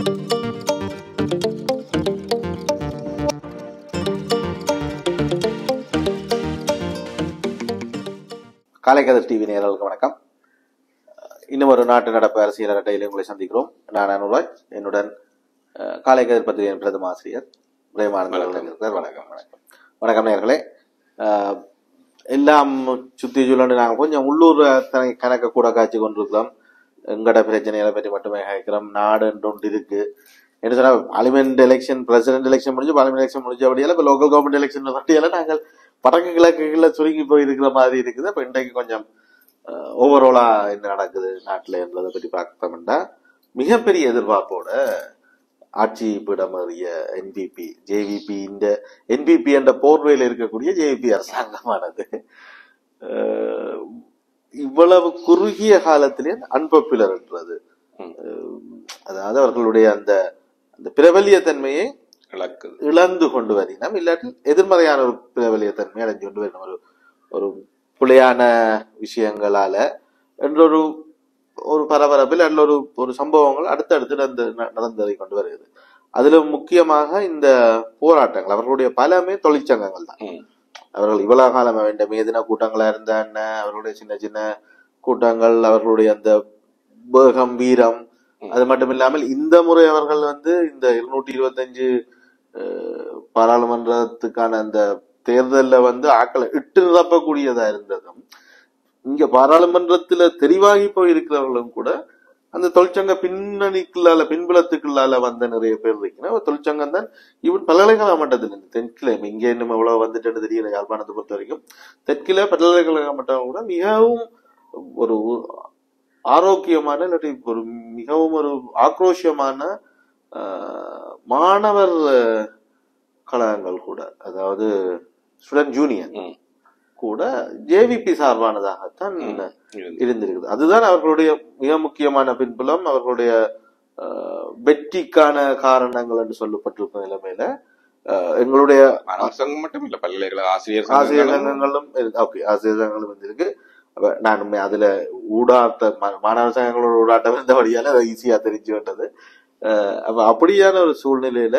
Kalaikathir TV நேயர்களுக்கு வணக்கம். இன்னும் ஒரு நாட்டு நடப்பு அரசியல் அரட்டையிலே உங்களை சந்திக்கிறோம். நான் அனுராஜ், என்னுடன் காலைக்கதிர் பத்திரிகையின் பிரதம ஆசிரியர் பிரேமானந்தர் இருக்கிறார். வணக்கம். வணக்கம் வணக்கம் நேயர்களே. எல்லாம் சுத்தி சொல்லு நாங்கள் கொஞ்சம் உள்ளூர் கணக்க கூட காய்ச்சி கொண்டிருக்கிறோம். எங்கட பிரச்சனைகளை பற்றி மட்டுமே கேட்கிறோம். நாடு என்று ஒன்று இருக்கு என்று சொன்னா, பார்லிமெண்ட் எலெக்ஷன், பிரசிடென்ட் எலெக்ஷன் முடிஞ்சு, பார்லிமெண்ட் எலெக்ஷன் முடிஞ்சபடியால இப்ப லோக்கல் கவர்மெண்ட் எலெக்ஷன் பற்றியால நாங்கள் வடக்கு கிழக்குல சுருங்கி போயிருக்கிற மாதிரி இருக்குது. அப்ப இன்றைக்கு கொஞ்சம் ஓவராலா என்ன நடக்குது நாட்டுல என்பதை பற்றி பார்த்தோம்னா, மிகப்பெரிய எதிர்பார்ப்போட ஆட்சி பீடமறிய என்பிபி ஜேவிபி, இந்த என்பிபி என்ற போர்வையில் இருக்கக்கூடிய ஜேவிபி அரசாங்கமானது இவ்வளவு குறுகிய காலத்திலே அன்பாப்புலர் என்றது, அதாவது அவர்களுடைய அந்த பிரபலிய தன்மையை இழந்து கொண்டு வரினோம், இல்லாட்டி எதிர்மறையான ஒரு பிரபலிய தன்மை அடைஞ்சு கொண்டு வரணும். ஒரு புலையான விஷயங்களால என்றொரு ஒரு பரபரப்பில் அல்ல ஒரு சம்பவங்கள் அடுத்தடுத்து நடந்ததை கொண்டு வருகிறது. அதுல முக்கியமாக இந்த போராட்டங்கள், அவர்களுடைய பலமே தொழிற்சங்கங்கள் தான். அவர்கள் இவ்வளவு காலம் வேண்ட மேதின கூட்டங்களா இருந்தா என்ன, அவர்களுடைய சின்ன சின்ன கூட்டங்கள், அவர்களுடைய அந்த வேகம், வீரம், அது மட்டும் இல்லாமல் இந்த முறை அவர்கள் இந்த 225 பாராளுமன்றத்துக்கான அந்த தேர்தலில் ஆக்களை இட்டு நிரப்பக்கூடியதா இருந்ததும், இங்க பாராளுமன்றத்துல தெரிவாகி போயிருக்கிறவர்களும் கூட அந்த தொழிற்சங்க பின்னணிக்குள்ளால, பின்புலத்துக்குள்ளால வந்த நிறைய பேர் இருக்கணும். தொழிற்சங்கம் தான் இவன் பல்கலைக்கழக மட்டத்தில் இருந்து தெற்கில, இங்க இன்னும் எவ்வளவு வந்துட்டு தெரியல, யாழ்ப்பாணத்தை பொறுத்த வரைக்கும் தெற்கில பல்கலைக்கழக மட்டம் கூட மிகவும் ஒரு ஆரோக்கியமான, இல்லாட்டி ஒரு மிகவும் ஒரு ஆக்ரோஷமான மாணவர் கழகங்கள் கூட, அதாவது ஸ்டூடெண்ட் யூனியன் கூட ஜேவிபி சார்பானதாகத்தான் இருந்திருக்குது. அதுதான் அவர்களுடைய மிக முக்கியமான பின்புலம், அவர்களுடைய வெற்றிக்கான காரணங்கள் என்று சொல்லப்பட்டிருக்கும் நிலைமையில எங்களுடைய மட்டும் இல்ல, பல்கலைக்கழக ஆசிரியர் சங்கங்களும் ஆசிரியர் சங்கங்களும் வந்திருக்கு. நான் அதுல மாணவர் சங்கங்களோட ஊடாட்டம் இருந்தபடியால அதை ஈஸியா தெரிஞ்சு விட்டது. அப்ப அப்படியான ஒரு சூழ்நிலையில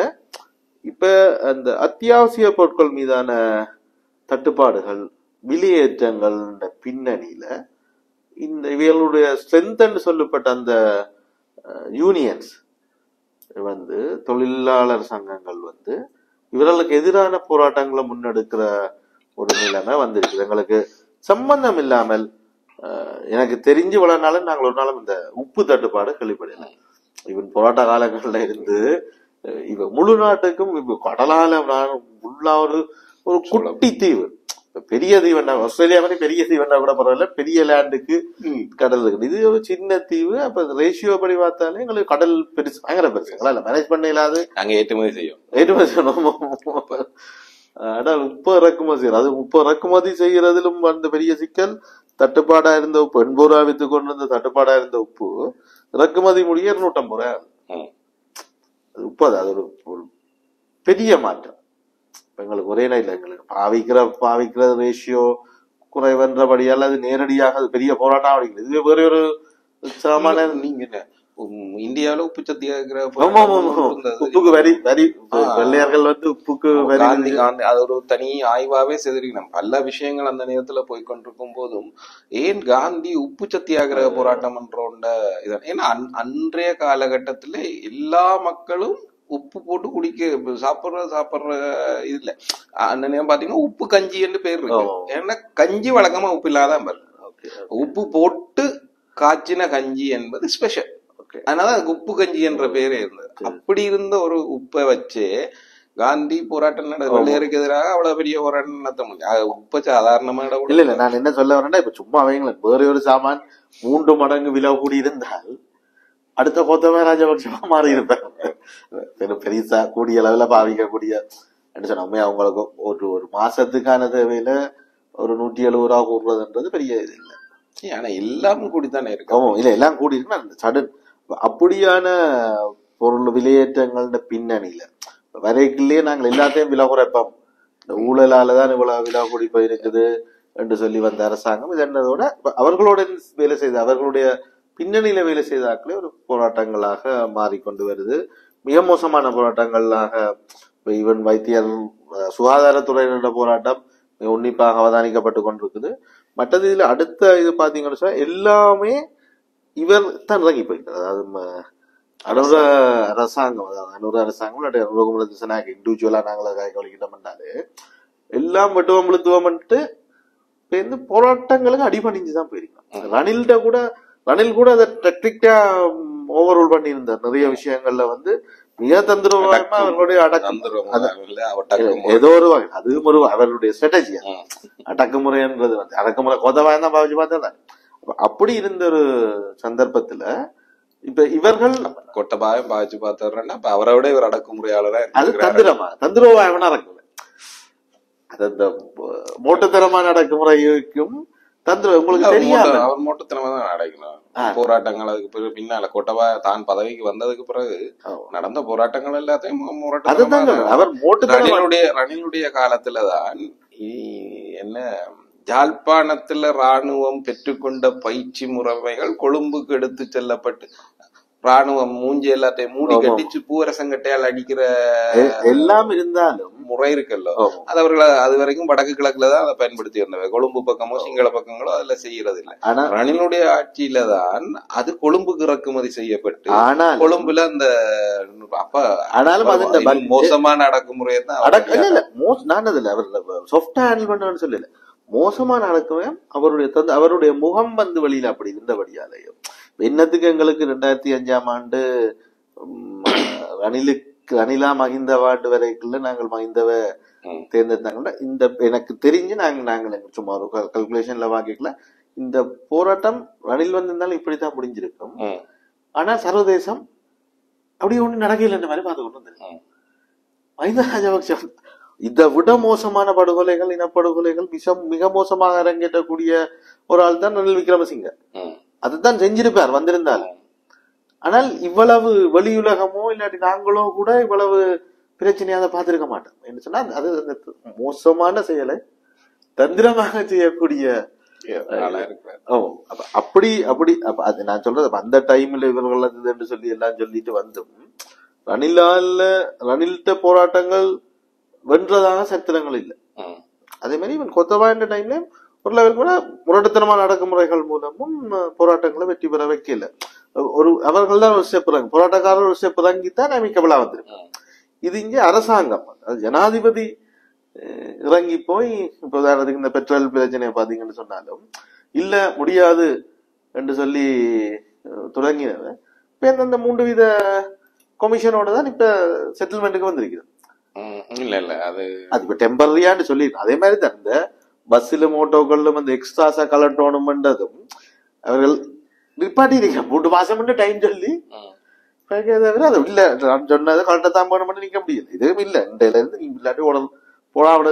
இப்ப அந்த அத்தியாவசிய பொருட்கள் மீதான தட்டுப்பாடுகள், விலையேற்றங்கள் பின்னணியில இந்த இவர்களுடைய ஸ்ட்ரென்த் சொல்லப்பட்ட அந்த யூனியன்ஸ் தொழிலாளர் சங்கங்கள் இவர்களுக்கு எதிரான போராட்டங்களை முன்னெடுக்கிற ஒரு நிலைமை வந்திருக்கு. எங்களுக்கு சம்பந்தம் இல்லாமல், எனக்கு தெரிஞ்சு வள நாளும் நாங்கள் ஒரு நாளும் இந்த உப்பு தட்டுப்பாடு கேள்விப்படல. இவன் போராட்ட காலங்கள்ல இருந்து இவ முழு நாட்டுக்கும் இப்ப கடலால உள்ள ஒரு குட்டி தீவு, பெரிய தீவண்டா, ஆஸ்திரேலியா மாதிரி பெரிய தீவண்டா கூட பரவாயில்ல, பெரிய லேண்டுக்கு கடல் இருக்குது. இது ஒரு சின்ன தீவு. அப்ப ரேஷியோ படி பார்த்தாலே எங்களுக்கு கடல் பெருசு, பயங்கர பெருசுங்களா இல்ல, மேனேஜ் பண்ண இல்லாது நாங்க ஏற்றுமதி செய்யணும். ஆனால் உப்பு இறக்குமதி செய்யறது, அது உப்பு இறக்குமதி செய்யறதிலும் பெரிய சிக்கல். தட்டுப்பாடா இருந்த உப்பு 80 ரூபா வித்து கொண்டு இருந்த தட்டுப்பாடா இருந்த உப்பு இறக்குமதி முடிய 250 ரூபாய். அது உப்பு, அது ஒரு பெரிய மாற்றம். எங்களுக்கு ஒரே இல்லை, எங்களுக்கு பாவிக்கிற ரேஷியோ குறைவன்றபடியால் அது நேரடியாக அது பெரிய போராட்டம் அப்படிங்கிறது. இதுவே வேற ஒரு சாமான நீங்க இந்தியாவில உப்பு சத்தியாகிரக உப்புக்கு வரி வெள்ளையர்கள் உப்புக்கு வரி, அது ஒரு தனி ஆய்வாவே செதுறினோம். பல விஷயங்கள் அந்த நேரத்துல போய்கொண்டிருக்கும் போதும் ஏன் காந்தி உப்பு சத்தியாகிரக போராட்டம் என்ற இதான். ஏன்னா அன்றைய காலகட்டத்துல எல்லா மக்களும் உப்பு போட்டு குடிக்க சாப்பிடுற இதுல அந்த நேரம் பாத்தீங்கன்னா உப்பு கஞ்சி என்று பேர் இருக்கு. ஏன்னா கஞ்சி வழக்கமா உப்பு இல்லாதான் பாரு, உப்பு போட்டு காய்ச்சின கஞ்சி என்பது ஸ்பெஷல். அதனால உப்பு கஞ்சி என்ற பேரே இருந்தது. அப்படி இருந்த ஒரு உப்பை வச்சு காந்தி போராட்டம் வெள்ளையருக்கு எதிராக அவ்வளவு பெரிய போராட்டம் நடத்த முடியும். உப்பை சாதாரணமா இல்ல. நான் என்ன சொல்ல வரேன்னா, இப்ப சும்மா அவங்கள வேற ஒரு சாமான் 3 மடங்கு விலை கூடி இருந்தால் அடுத்த கோத்தமே ராஜபக்சமா மாறி இருப்பாங்க. பெருசா கூடிய அளவுல பாவிக்கக்கூடிய சொன்ன அவங்களுக்கு ஒரு மாசத்துக்கான தேவையில ஒரு 170 ரூபா கூடுறதுன்றது பெரிய இது இல்லை. ஆனா எல்லாமே கூடித்தானே இருக்கும். இல்ல, எல்லாம் கூடி இருக்குன்னா அந்த சடன் அப்படியான பொருள் விலையேற்றங்கள் பின்னணியில வரைக்குள்ளே நாங்கள் எல்லாத்தையும் விலை குறைப்போம், இந்த ஊழலாலதான் இவ்வளவு விலை கூடி போயிருக்குது என்று சொல்லி வந்த அரசாங்கம் இது என்னதோட அவர்களோட வேலை செய்த அவர்களுடைய பின்னணியில வேலை செய்தாக்களே ஒரு போராட்டங்களாக மாறிக்கொண்டு வருது. மிக மோசமான போராட்டங்களாக ஈவன் வைத்தியர் சுகாதாரத்துறையினோட போராட்டம் உன்னிப்பாக அவதானிக்கப்பட்டு கொண்டிருக்குது. மற்றது இதுல அடுத்த இது பாத்தீங்கன்னு சொன்னா எல்லாமே இவர் தான் இறங்கி போயிருக்காரு. அதாவது அனுர அரசாங்கம், அதாவது அனுர அரசாங்கம் அனுரகுமர திசனாக இண்டிவிஜுவலா நாங்கள கவனிக்கிட்ட மாட்டாரு. எல்லாம் வெட்டுவம் விழுத்துவம்ட்டு பேருந்து போராட்டங்களுக்கு அடிபணிஞ்சுதான் போயிருக்காங்க. ரணில் கூட அதை டெக்னிக்கா ஓவர்ரூல் பண்ணி இருந்தார். நிறைய விஷயங்கள்ல வந்து மிக தந்திரமா அவர்களுடைய ஏதோ ஒரு வகை அதுவும் ஒரு அவர்களுடைய ஸ்ட்ராட்டஜி. அடக்குமுறைன்றது வந்து அடக்குமுறை கோதவாயம் தான் பாவிச்சு பார்த்தா. அப்படி இருந்த ஒரு சந்தர்ப்பத்துல இப்ப இவர்கள் கொட்டபாயம் பாவிச்சு பார்த்தா அவரை விட இவர் அடக்குமுறையாளரா அது தந்திரவாயம்னா அடக்குமுறை. அது அந்த மோட்டுத்தனமான அடக்குமுறைக்கும் தந்திரம் உங்களுக்கு தெரியாது. அவர் மோட்டுத்தனமா தான் அடைக்கணும். போராட்டங்கள் அதுக்கு பிறகு பின்னால கொட்டபா தான் பதவிக்கு வந்ததுக்கு பிறகு நடந்த போராட்டங்கள் எல்லாத்தையும் ரணிலுடைய காலத்துலதான் என்ன யாழ்ப்பாணத்துல ராணுவம் பெற்றுக்கொண்ட பயிற்சி முறைமைகள் கொழும்புக்கு எடுத்து செல்லப்பட்டு ராணுவம் மூஞ்சி எல்லாத்தையும் மூடி கட்டிச்சு பூவரசங்கட்டையால் அடிக்கிற எல்லாம் இருந்தாலும் முறை இருக்குல்ல, அது அவர்கள் அது வரைக்கும் வடக்கு கிழக்குலதான் அதை பயன்படுத்தி வந்தவை. கொழும்பு பக்கமோ சிங்கள பக்கங்களோ அதுல செய்யறது இல்லை. ரணிலுடைய ஆட்சியில தான் அது கொழும்புக்கு இறக்குமதி செய்யப்பட்டு கொழும்புல அந்த அப்ப ஆனாலும் மோசமான அடக்குமுறையை தான் சொல்லல. மோசமான அடக்குமுறை அவருடைய முகம் வந்து வெளியில அப்படி இருந்தபடியாலையும் என்னத்துக்கு எங்களுக்கு 2005ஆம் ஆண்டு ரணிலா மஹிந்த வார்டு வரைக்குள்ள நாங்கள் மஹிந்தவ தேர்ந்தெடுத்தாங்கன்னா இந்த எனக்கு தெரிஞ்சு நாங்கள் சும்மா ஒரு கல்குலேஷன்ல வாங்கிக்கல இந்த போராட்டம் ரணில் வந்திருந்தாலும் இப்படித்தான் முடிஞ்சிருக்கும். ஆனா சர்வதேசம் அப்படி ஒண்ணு நடக்கல மாதிரி பார்த்து கொண்டு வந்திருக்கோம். மஹிந்த ராஜபக்ச இதை விட மோசமான படுகொலைகள் இனப்படுகொலைகள் மிக மோசமாக அரங்கேற்றக்கூடிய ஒரு ஆள் தான் ரணில் விக்ரமசிங்க. அதுதான் செஞ்சிருப்பார் வந்திருந்தால். ஆனால் இவ்வளவு வெளியுலகமோ இல்லாட்டி நாங்களோ கூட இவ்வளவு பிரச்சனையாக பார்த்திருக்க மாட்டோம். என்ன சொன்னா அது அந்த மோசமான செயலை தந்திரமாக செய்யக்கூடிய அப்படி அது நான் சொல்றது அந்த டைம்ல இவர்கள் என்று சொல்லி எல்லாம் சொல்லிட்டு வந்தும் ரணில்ட போராட்டங்கள் வென்றதாக சரித்திரங்கள் இல்லை. அதே மாதிரி இவன் கொத்தவாண்ட டைம்ல ஒரு லெவல் கூட முரட்டுத்தனமான அடக்குமுறைகள் மூலமும் போராட்டங்களை வெற்றி பெற வைக்கல. அவர்கள் தான் ஒரு ஸ்டெப் இறங்கி போராட்டக்காரர் ஒரு ஸ்டெப் இறங்கித்தான் அமைக்கபலா வந்திருக்கு. இது இங்க அரசாங்கம் ஜனாதிபதி இறங்கி போய் இப்ப உதாரணத்துக்கு இந்த பெட்ரோல் பிரச்சனையை பாத்தீங்கன்னு சொன்னாலும் இல்ல முடியாது என்று சொல்லி தொடங்கினது இப்ப அந்த 3 வித கமிஷனோட தான் இப்ப செட்டில்மெண்ட்டுக்கு வந்திருக்கிறது. அது இப்ப டெம்பரரியான்னு சொல்லி அதே மாதிரி தான் இந்த பஸ்ஸிலும் ஓட்டோக்களிலும் அந்த எக்ஸ்ட்ராஸா கலட்டோணும்ன்றதும் அவர்கள் நிப்பாட்டி இருக்காங்க. 3 மாசம் டைம் சொல்லி தவிர அது இல்ல நான் சொன்னதை கலட்டத்தான் போகணும் நிக்க முடியல. இதுவும் இல்ல இண்டையில இருந்து நீங்க இல்லாட்டி உடல் போடாவிட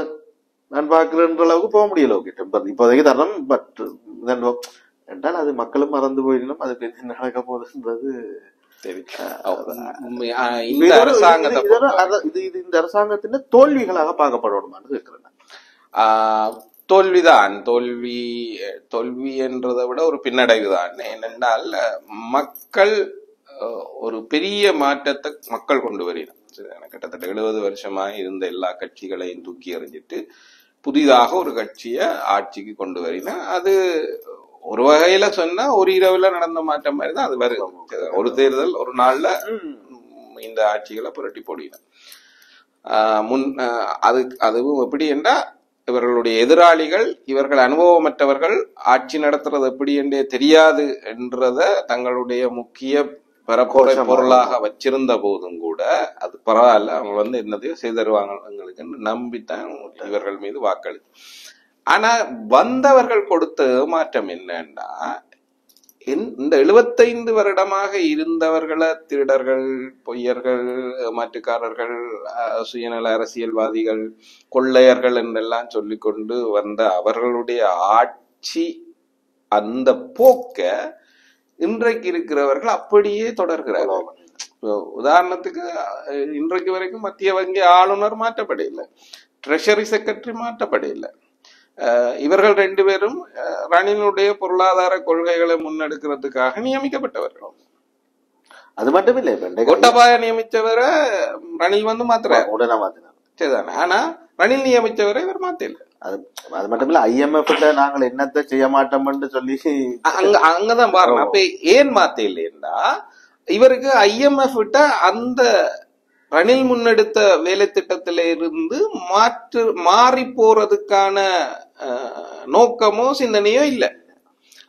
நான் பாக்குறேன்ற அளவுக்கு போக முடியல. ஓகே டெம்பர் இப்போதைக்கு தரணும். பட் என்றால் அது மக்களும் மறந்து போயிடணும். அது என்ன நடக்க போகுதுன்றது இந்த அரசாங்கத்தின் தோல்விகளாக பார்க்கப்படணுமான்னு இருக்கிறேன். தோல்விதான். தோல்வி என்றதை விட ஒரு பின்னடைவு தான். ஏனென்றால் மக்கள் ஒரு பெரிய மாற்றத்தை மக்கள் கொண்டு வருகிறார். கிட்டத்தட்ட 70 வருஷமா இருந்த எல்லா கட்சிகளையும் தூக்கி எறிஞ்சிட்டு புதிதாக ஒரு கட்சியை ஆட்சிக்கு கொண்டு வரினா அது ஒரு வகையில சொன்னா ஒரு இரவுல நடந்த மாற்றம் மாதிரி தான் அது வரும். ஒரு தேர்தல் ஒரு நாள்ல இந்த ஆட்சிகளை புரட்டி போடினார். அதுவும் எப்படி என்றா இவர்களுடைய எதிராளிகள் இவர்கள் அனுபவமற்றவர்கள் ஆட்சி நடத்துறது எப்படி என்றே தெரியாது என்றத தங்களுடைய முக்கிய பரப்புரை பொருளாக வச்சிருந்த போதும் கூட அது பரவாயில்ல அவங்க என்னதையும் செய்து தருவாங்க எங்களுக்கு நம்பித்தான் இவர்கள் மீது வாக்களி. ஆனா வந்தவர்கள் கொடுத்த மாற்றம் என்னன்னா இந்த 75 வருடமாக இருந்தவர்களை திருடர்கள், பொய்யர்கள், ஏமாற்றுக்காரர்கள், சுயநல அரசியல்வாதிகள், கொள்ளையர்கள் என்றெல்லாம் சொல்லிக்கொண்டு வந்த அவர்களுடைய ஆட்சி அந்த போக்க இன்றைக்கு இருக்கிறவர்கள் அப்படியே தொடர்கிறார்கள். உதாரணத்துக்கு இன்றைக்கு வரைக்கும் மத்திய வங்கி ஆளுநர் மாற்றப்படையில்லை, ட்ரெஷரி செக்ரட்டரி மாற்றப்படையில்லை, இவர்கள் 2 பேரும் ரணிலுடைய பொருளாதார கொள்கைகளை முன்னெடுக்கிறதுக்காக நியமிக்கப்பட்டவர்கள். அது மட்டும் இல்ல, கோட்டாபாய நியமிச்சவரை ரணில் வந்து மாத்தினார். சரிதானே? ஆனா ரணில் நியமிச்சவரை இவர் மாத்தல. அது மட்டும் இல்ல, IMF நாங்கள் என்னத்தை செய்ய மாட்டோம்னு சொல்லி அங்கதான் பாருங்க. அப்ப ஏன் மாத்த இல்லையா? இவருக்கு IMF விட்ட அந்த ரணில் முன்னெடுத்த வேலை திட்டத்தில இருந்து மாறி போறதுக்கான நோக்கமோ சிந்தனையோ இல்ல.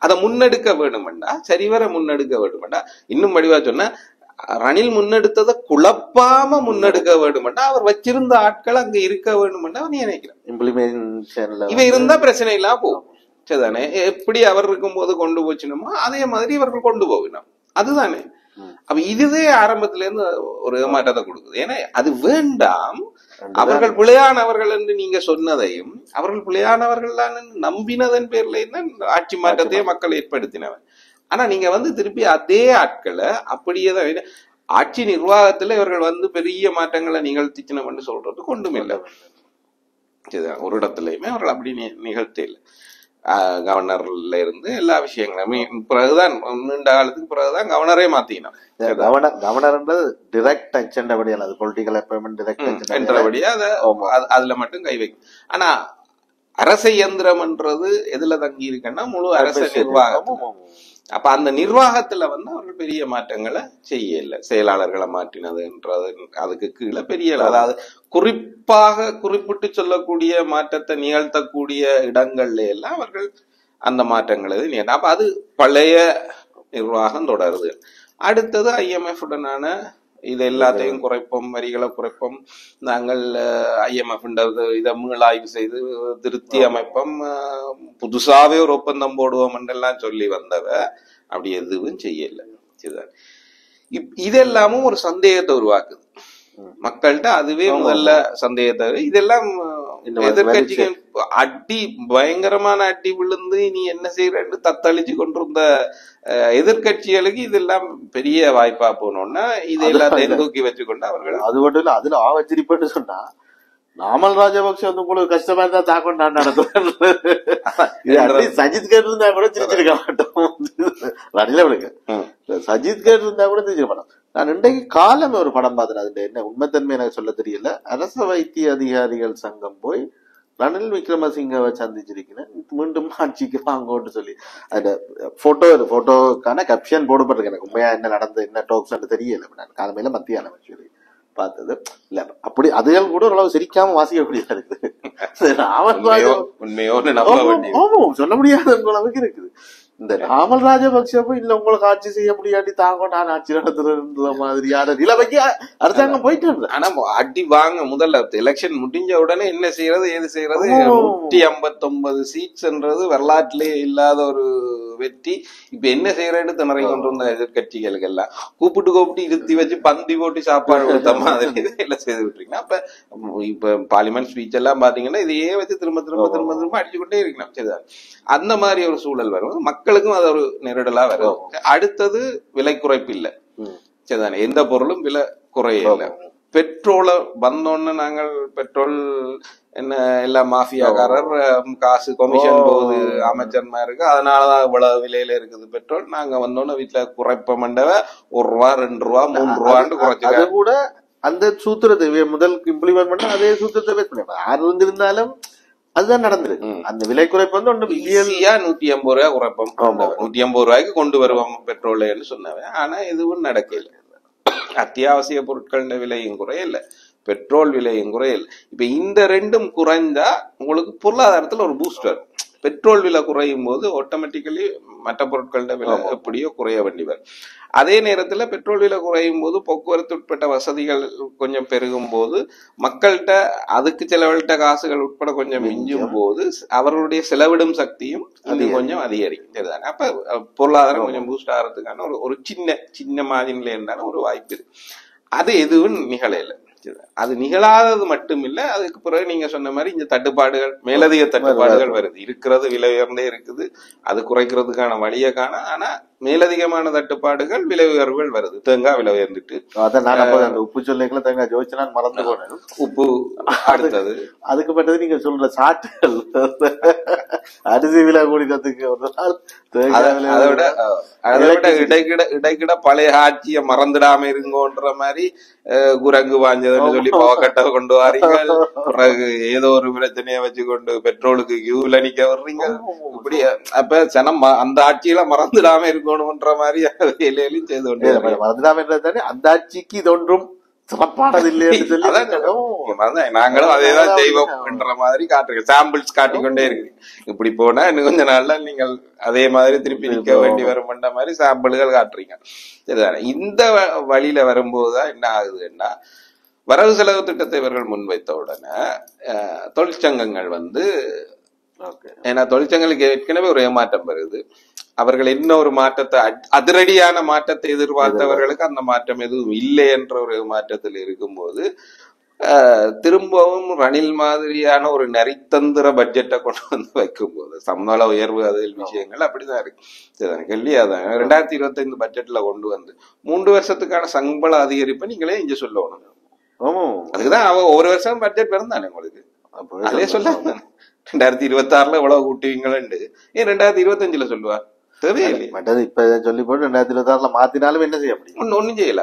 அதை முன்னெடுக்க வேணுமெண்டா, சரிவர முன்னெடுக்க வேணுமெண்டா, இன்னும் வடிவா சொன்ன ரணில் முன்னெடுத்ததை குழப்பாம முன்னெடுக்க வேணுமெண்டா, அவர் வச்சிருந்த ஆட்கள் அங்க இருக்க வேணுமெண்டா அவர் நினைக்கிறார். இம்ப்ளிமெண்டேஷன்ல இவ இருந்தா பிரச்சனை இல்லாம போகும். சரிதானே? எப்படி அவர் இருக்கும் போது கொண்டு போச்சுனோமோ அதே மாதிரி இவர்கள் கொண்டு போகணும். அதுதானே. அப்ப இதுவே ஆரம்பத்துல இருந்து ஒரு ஏமாற்றத்தை கொடுக்குது. ஏன்னா அது வேண்டாம். அவர்கள் பிழையானவர்கள் என்று நீங்க சொன்னதையும் அவர்கள் பிழையானவர்கள் தான் நம்பினதன் பேர்ல தான் ஆட்சி மாற்றத்தையே மக்கள் ஏற்படுத்தினவன். ஆனா நீங்க வந்து திருப்பி அதே ஆட்களை அப்படியே தான் ஆட்சி நிர்வாகத்துல இவர்கள் வந்து பெரிய மாற்றங்களை நிகழ்த்திச்சினவன்னு சொல்றது கொண்டும் இல்லை. ஒரு இடத்துலயுமே அவர்கள் அப்படி நிகழ்த்த இல்லை. கவர்னர்ல இருந்து எல்லா விஷயங்களும் பிறகுதான் நீண்ட காலத்துக்கு பிறகுதான் கவர்னரே மாத்தினான். கவர்னர்ன்றது டைரக்ட் ஆக்ஷன், அது பொலிட்டிக்கல் அப்பாயின்மென்ட் டைரக்ட் என்றபடியா அதுல மட்டும் கை வைக்கும். ஆனா அரச இயந்திரம்ன்றது எதுல தங்கி இருக்குன்னா முழு அரச நிர்வாகம். அப்ப அந்த நிர்வாகத்துல வந்து அவர்கள் பெரிய மாற்றங்களை செய்யல. செயலாளர்களை மாற்றினதுன்றது அதுக்கு கீழே பெரிய, அதாவது குறிப்பாக குறிப்பிட்டு சொல்லக்கூடிய மாற்றத்தை நிகழ்த்தக்கூடிய இடங்கள்ல எல்லாம் அவர்கள் அந்த மாற்றங்களை அப்ப அது பழைய நிர்வாகம் தொடருது. அடுத்தது IMF உடனான இது எல்லாத்தையும் குறைப்போம், வரிகளை குறைப்போம், நாங்கள் IMF இதை மீளாய்வு செய்து திருத்தி அமைப்போம், புதுசாவே ஒரு ஒப்பந்தம் போடுவோம் என்றெல்லாம் சொல்லி வந்தவ அப்படி எதுவும் செய்யல. இதெல்லாமும் ஒரு சந்தேகத்தை உருவாக்குது மக்கள்கிட்ட. அதுவே முதல்ல சந்தேகத்தை. இதெல்லாம் எதிர்கட்சிகள் அடி பயங்கரமான அடி விழுந்து நீ என்ன செய்யறன்னு தத்தளிச்சு கொண்டிருந்த எதிர்கட்சிகளுக்கு இதெல்லாம் பெரிய வாய்ப்பா போனோம்னா இது எல்லாத்தையும் தூக்கி வச்சுக்கொண்டு அவர்கள் அது மட்டும் இல்ல, அதுல ஆவச்சிரிப்பட்டு சொன்னா நாமல் ராஜபக்சே வந்து உங்களுக்கு கஷ்டமா இருந்தா தாக்கொண்டா நடத்துறேன். சஜித் கேட்டு இருந்தா கூட சிரிச்சிருக்க மாட்டோம். ரணிலவனுக்கு சஜித் கேட்டு இருந்தா கூட சிரிச்சிருக்க மாட்டோம். நான் இன்றைக்கு காலமே ஒரு படம் பார்த்தேன். அதுல என்ன உண்மைத்தன்மை எனக்கு சொல்ல தெரியல. அரச வைத்திய அதிகாரிகள் சங்கம் போய் ரணில் விக்ரமசிங்கவை சந்திச்சிருக்கிறேன், மீண்டும் ஆட்சிக்கு வாங்கோட்டு சொல்லி அந்த போட்டோக்கான கேப்ஷன் போடப்பட்டிருக்கு. எனக்கு உண்மையா என்ன நடந்தது, என்ன டோக்ஸ் தெரியல. நான் காலமையில மத்தியானம் சொல்லி பார்த்தது இல்ல. அப்படி அதுகள் கூட ஓரளவு சிரிக்காம வாசிக்கக்கூடியதா இருக்குது. சொல்ல முடியாத அளவுக்கு இருக்குது. இந்த நாமல் ராஜபக்சே இல்ல உங்களுக்கு ஆட்சி செய்ய முடியாட்டி தாங்க நான் ஆட்சி நடத்துற மாதிரியான நிலைமைக்கு அரசாங்கம் போயிட்டு. ஆனா அடி வாங்க முதல்ல எலெக்ஷன் முடிஞ்ச உடனே என்ன செய்யறது ஏது செய்யறது 159 சீட்ஸ்ன்றது வரலாற்றிலே இல்லாத ஒரு வெற்றி. இப்ப என்ன செய்யறேன்னு திணறி கொண்டு வந்த எதிர்கட்சிகளுக்கு எல்லாம் கூப்பிட்டு இருத்தி வச்சு பந்தி போட்டு சாப்பாடு கொடுத்த மாதிரி எல்லாம் செய்து விட்டுருக்கீங்க. அப்ப இப்ப பார்லிமெண்ட் ஸ்பீச் எல்லாம் பாத்தீங்கன்னா இதையே வச்சு திரும்ப அடிச்சுக்கிட்டே இருக்கணும். சரிதான்? அந்த மாதிரி ஒரு சூழல் வரும். மக்களுக்கும் அது ஒரு நெருடலா வரும். அடுத்தது விலை குறைப்பு இல்ல. சரிதானே? எந்த பொருளும் விலை குறைய இல்லை. பெட்ரோலை வந்தோன்னு நாங்கள் பெட்ரோல் என்ன எல்லாம் மாஃபியாக்காரர் காசு கமிஷன் போகுது அமைச்சர்மாருக்கு, அதனாலதான் இவ்வளவு விலையில இருக்குது பெட்ரோல். நாங்க வந்தோன்னு வீட்டுல குறைப்ப மண்டவ ₹1 ₹2 ₹3 குறைச்சு கூட அந்த சூத்திரத்தை முதல் இம்ப்ளிமெண்ட் பண்ண அதே சூத்திரத்தை பேச முடியும். யாரு இருந்திருந்தாலும் அதுதான் நடந்திருக்கு. அந்த விலை குறைப்பு வந்து 150 ரூபாய் குறைப்போம், 150 ரூபாய்க்கு கொண்டு வருவோம் பெட்ரோல்னு சொன்னவன். ஆனா எதுவும் நடக்கல. அத்தியாவசிய பொருட்கள விலையும் குறையல, பெட்ரோல் விலையும் குறையல. இப்ப இந்த ரெண்டும் குறைந்தா உங்களுக்கு பொருளாதாரத்துல ஒரு பூஸ்ட் வரும். பெட்ரோல் விலை குறையும் போது ஆட்டோமேட்டிக்கலி மற்ற பொருட்கள விலை எப்படியோ குறைய வேண்டி வரும். அதே நேரத்துல பெட்ரோல் விலை குறையும் போது போக்குவரத்து உட்பட்ட வசதிகள் கொஞ்சம் பெருகும் போது மக்கள்கிட்ட அதுக்கு செலவழிட்ட காசுகள் உட்பட கொஞ்சம் மிஞ்சும் போது அவர்களுடைய செலவிடும் சக்தியும் அது கொஞ்சம் அதிகரிக்கும். சரிதானே? அப்ப பொருளாதாரம் கொஞ்சம் பூஸ்ட் ஆகிறதுக்கான ஒரு சின்ன மாதிரில இருந்தாலும் ஒரு வாய்ப்பு இருக்கு. அது எதுவும் நிகழல. அது நிகழாதது மட்டும் இல்ல, அதுக்கு பிறகு நீங்க சொன்ன மாதிரி இந்த தட்டுப்பாடுகள், மேலதிக தட்டுப்பாடுகள் வருது. இருக்கிறது விலை உயர்ந்தே இருக்குது, அது குறைக்கிறதுக்கான வழியை காண. ஆனா மேலதிகமான தட்டுப்பாடுகள், விலை உயர்வுகள் வருது. தேங்காய் விலை உயர்ந்துட்டு, அதான் நான் அப்ப அந்த உப்பு சொல்லிக்கல தேங்காய் ஜோதிச்சு மறந்து போனேன். உப்பு அடுத்தது. அதுக்கு பட்டது நீங்க சொல்ற சாட்டுகள் அரிசி விலை கூடினதுக்கு ஒரு நாள் அதை விட இடைக்கிட பழைய ஆட்சியை மறந்துடாம இருங்கோன்ற மாதிரி குரங்கு வாஞ்சதுன்னு சொல்லி பாக்கெட்டை கொண்டு வாரீங்க. பிறகு ஏதோ ஒரு பிரச்சனைய வச்சுக்கொண்டு பெட்ரோலுக்கு கியூல நிக்க வர்றீங்க. இப்படி அப்ப சனம் அந்த ஆட்சியில மறந்துடாம இருக்கணும்ன்ற மாதிரி வேலையிலும் செய்து கொண்டு மறந்துடாம இருந்தாலே அந்த ஆட்சிக்கு இது ஒன்றும் சிறப்பானது இல்லைன்னு சொல்லி நாங்களும் அதேதான் செய்வோம் என்ற மாதிரி காட்டுறீங்க. சாம்பிள்ஸ் காட்டிக்கொண்டே இருக்கு. இப்படி போனா இன்னும் கொஞ்ச நாள்ல நீங்கள் அதே மாதிரி திருப்பி நிக்க வேண்டி வரும்ன்ற மாதிரி சாம்பிள்கள் காட்டுறீங்க. சரிதானே? இந்த வழியில வரும்போதுதான் என்ன ஆகுதுன்னா, வரவு செலவு திட்டத்தை இவர்கள் முன்வைத்த உடனே தொழிற்சங்கங்கள் ஏன்னா தொழிற்சங்களுக்கு ஏற்கனவே ஒரு ஏமாற்றம் வருது. அவர்கள் என்ன ஒரு மாற்றத்தை, அதிரடியான மாற்றத்தை எதிர்பார்த்தவர்களுக்கு அந்த மாற்றம் எதுவும் இல்லை என்ற ஒரு மாற்றத்தில் இருக்கும்போது திரும்பவும் ரணில் மாதிரியான ஒரு நரித்தந்திர பட்ஜெட்டை கொண்டு வந்து வைக்கும் போது சம்பள உயர்வு அதில் விஷயங்கள் அப்படிதான் இருக்கு. சரிதானே? கேள்வி அதான் 2025 பட்ஜெட்ல கொண்டு வந்து 3 வருஷத்துக்கான சம்பள அதிகரிப்பை நீங்களே இங்க சொல்லணும். அதுக்குதான் அவ ஒரு வருஷம் பட்ஜெட் இருந்தானே உங்களுக்கு அதே சொல்ல 2026 எவ்வளவு கூட்டுவீங்களு ஏன் 2025 சொல்லுவா? இப்ப சொல்லி போட்டு 2026 மாத்தினாலும் என்ன செய்ய முடியும்? ஒன்னும் செய்யல.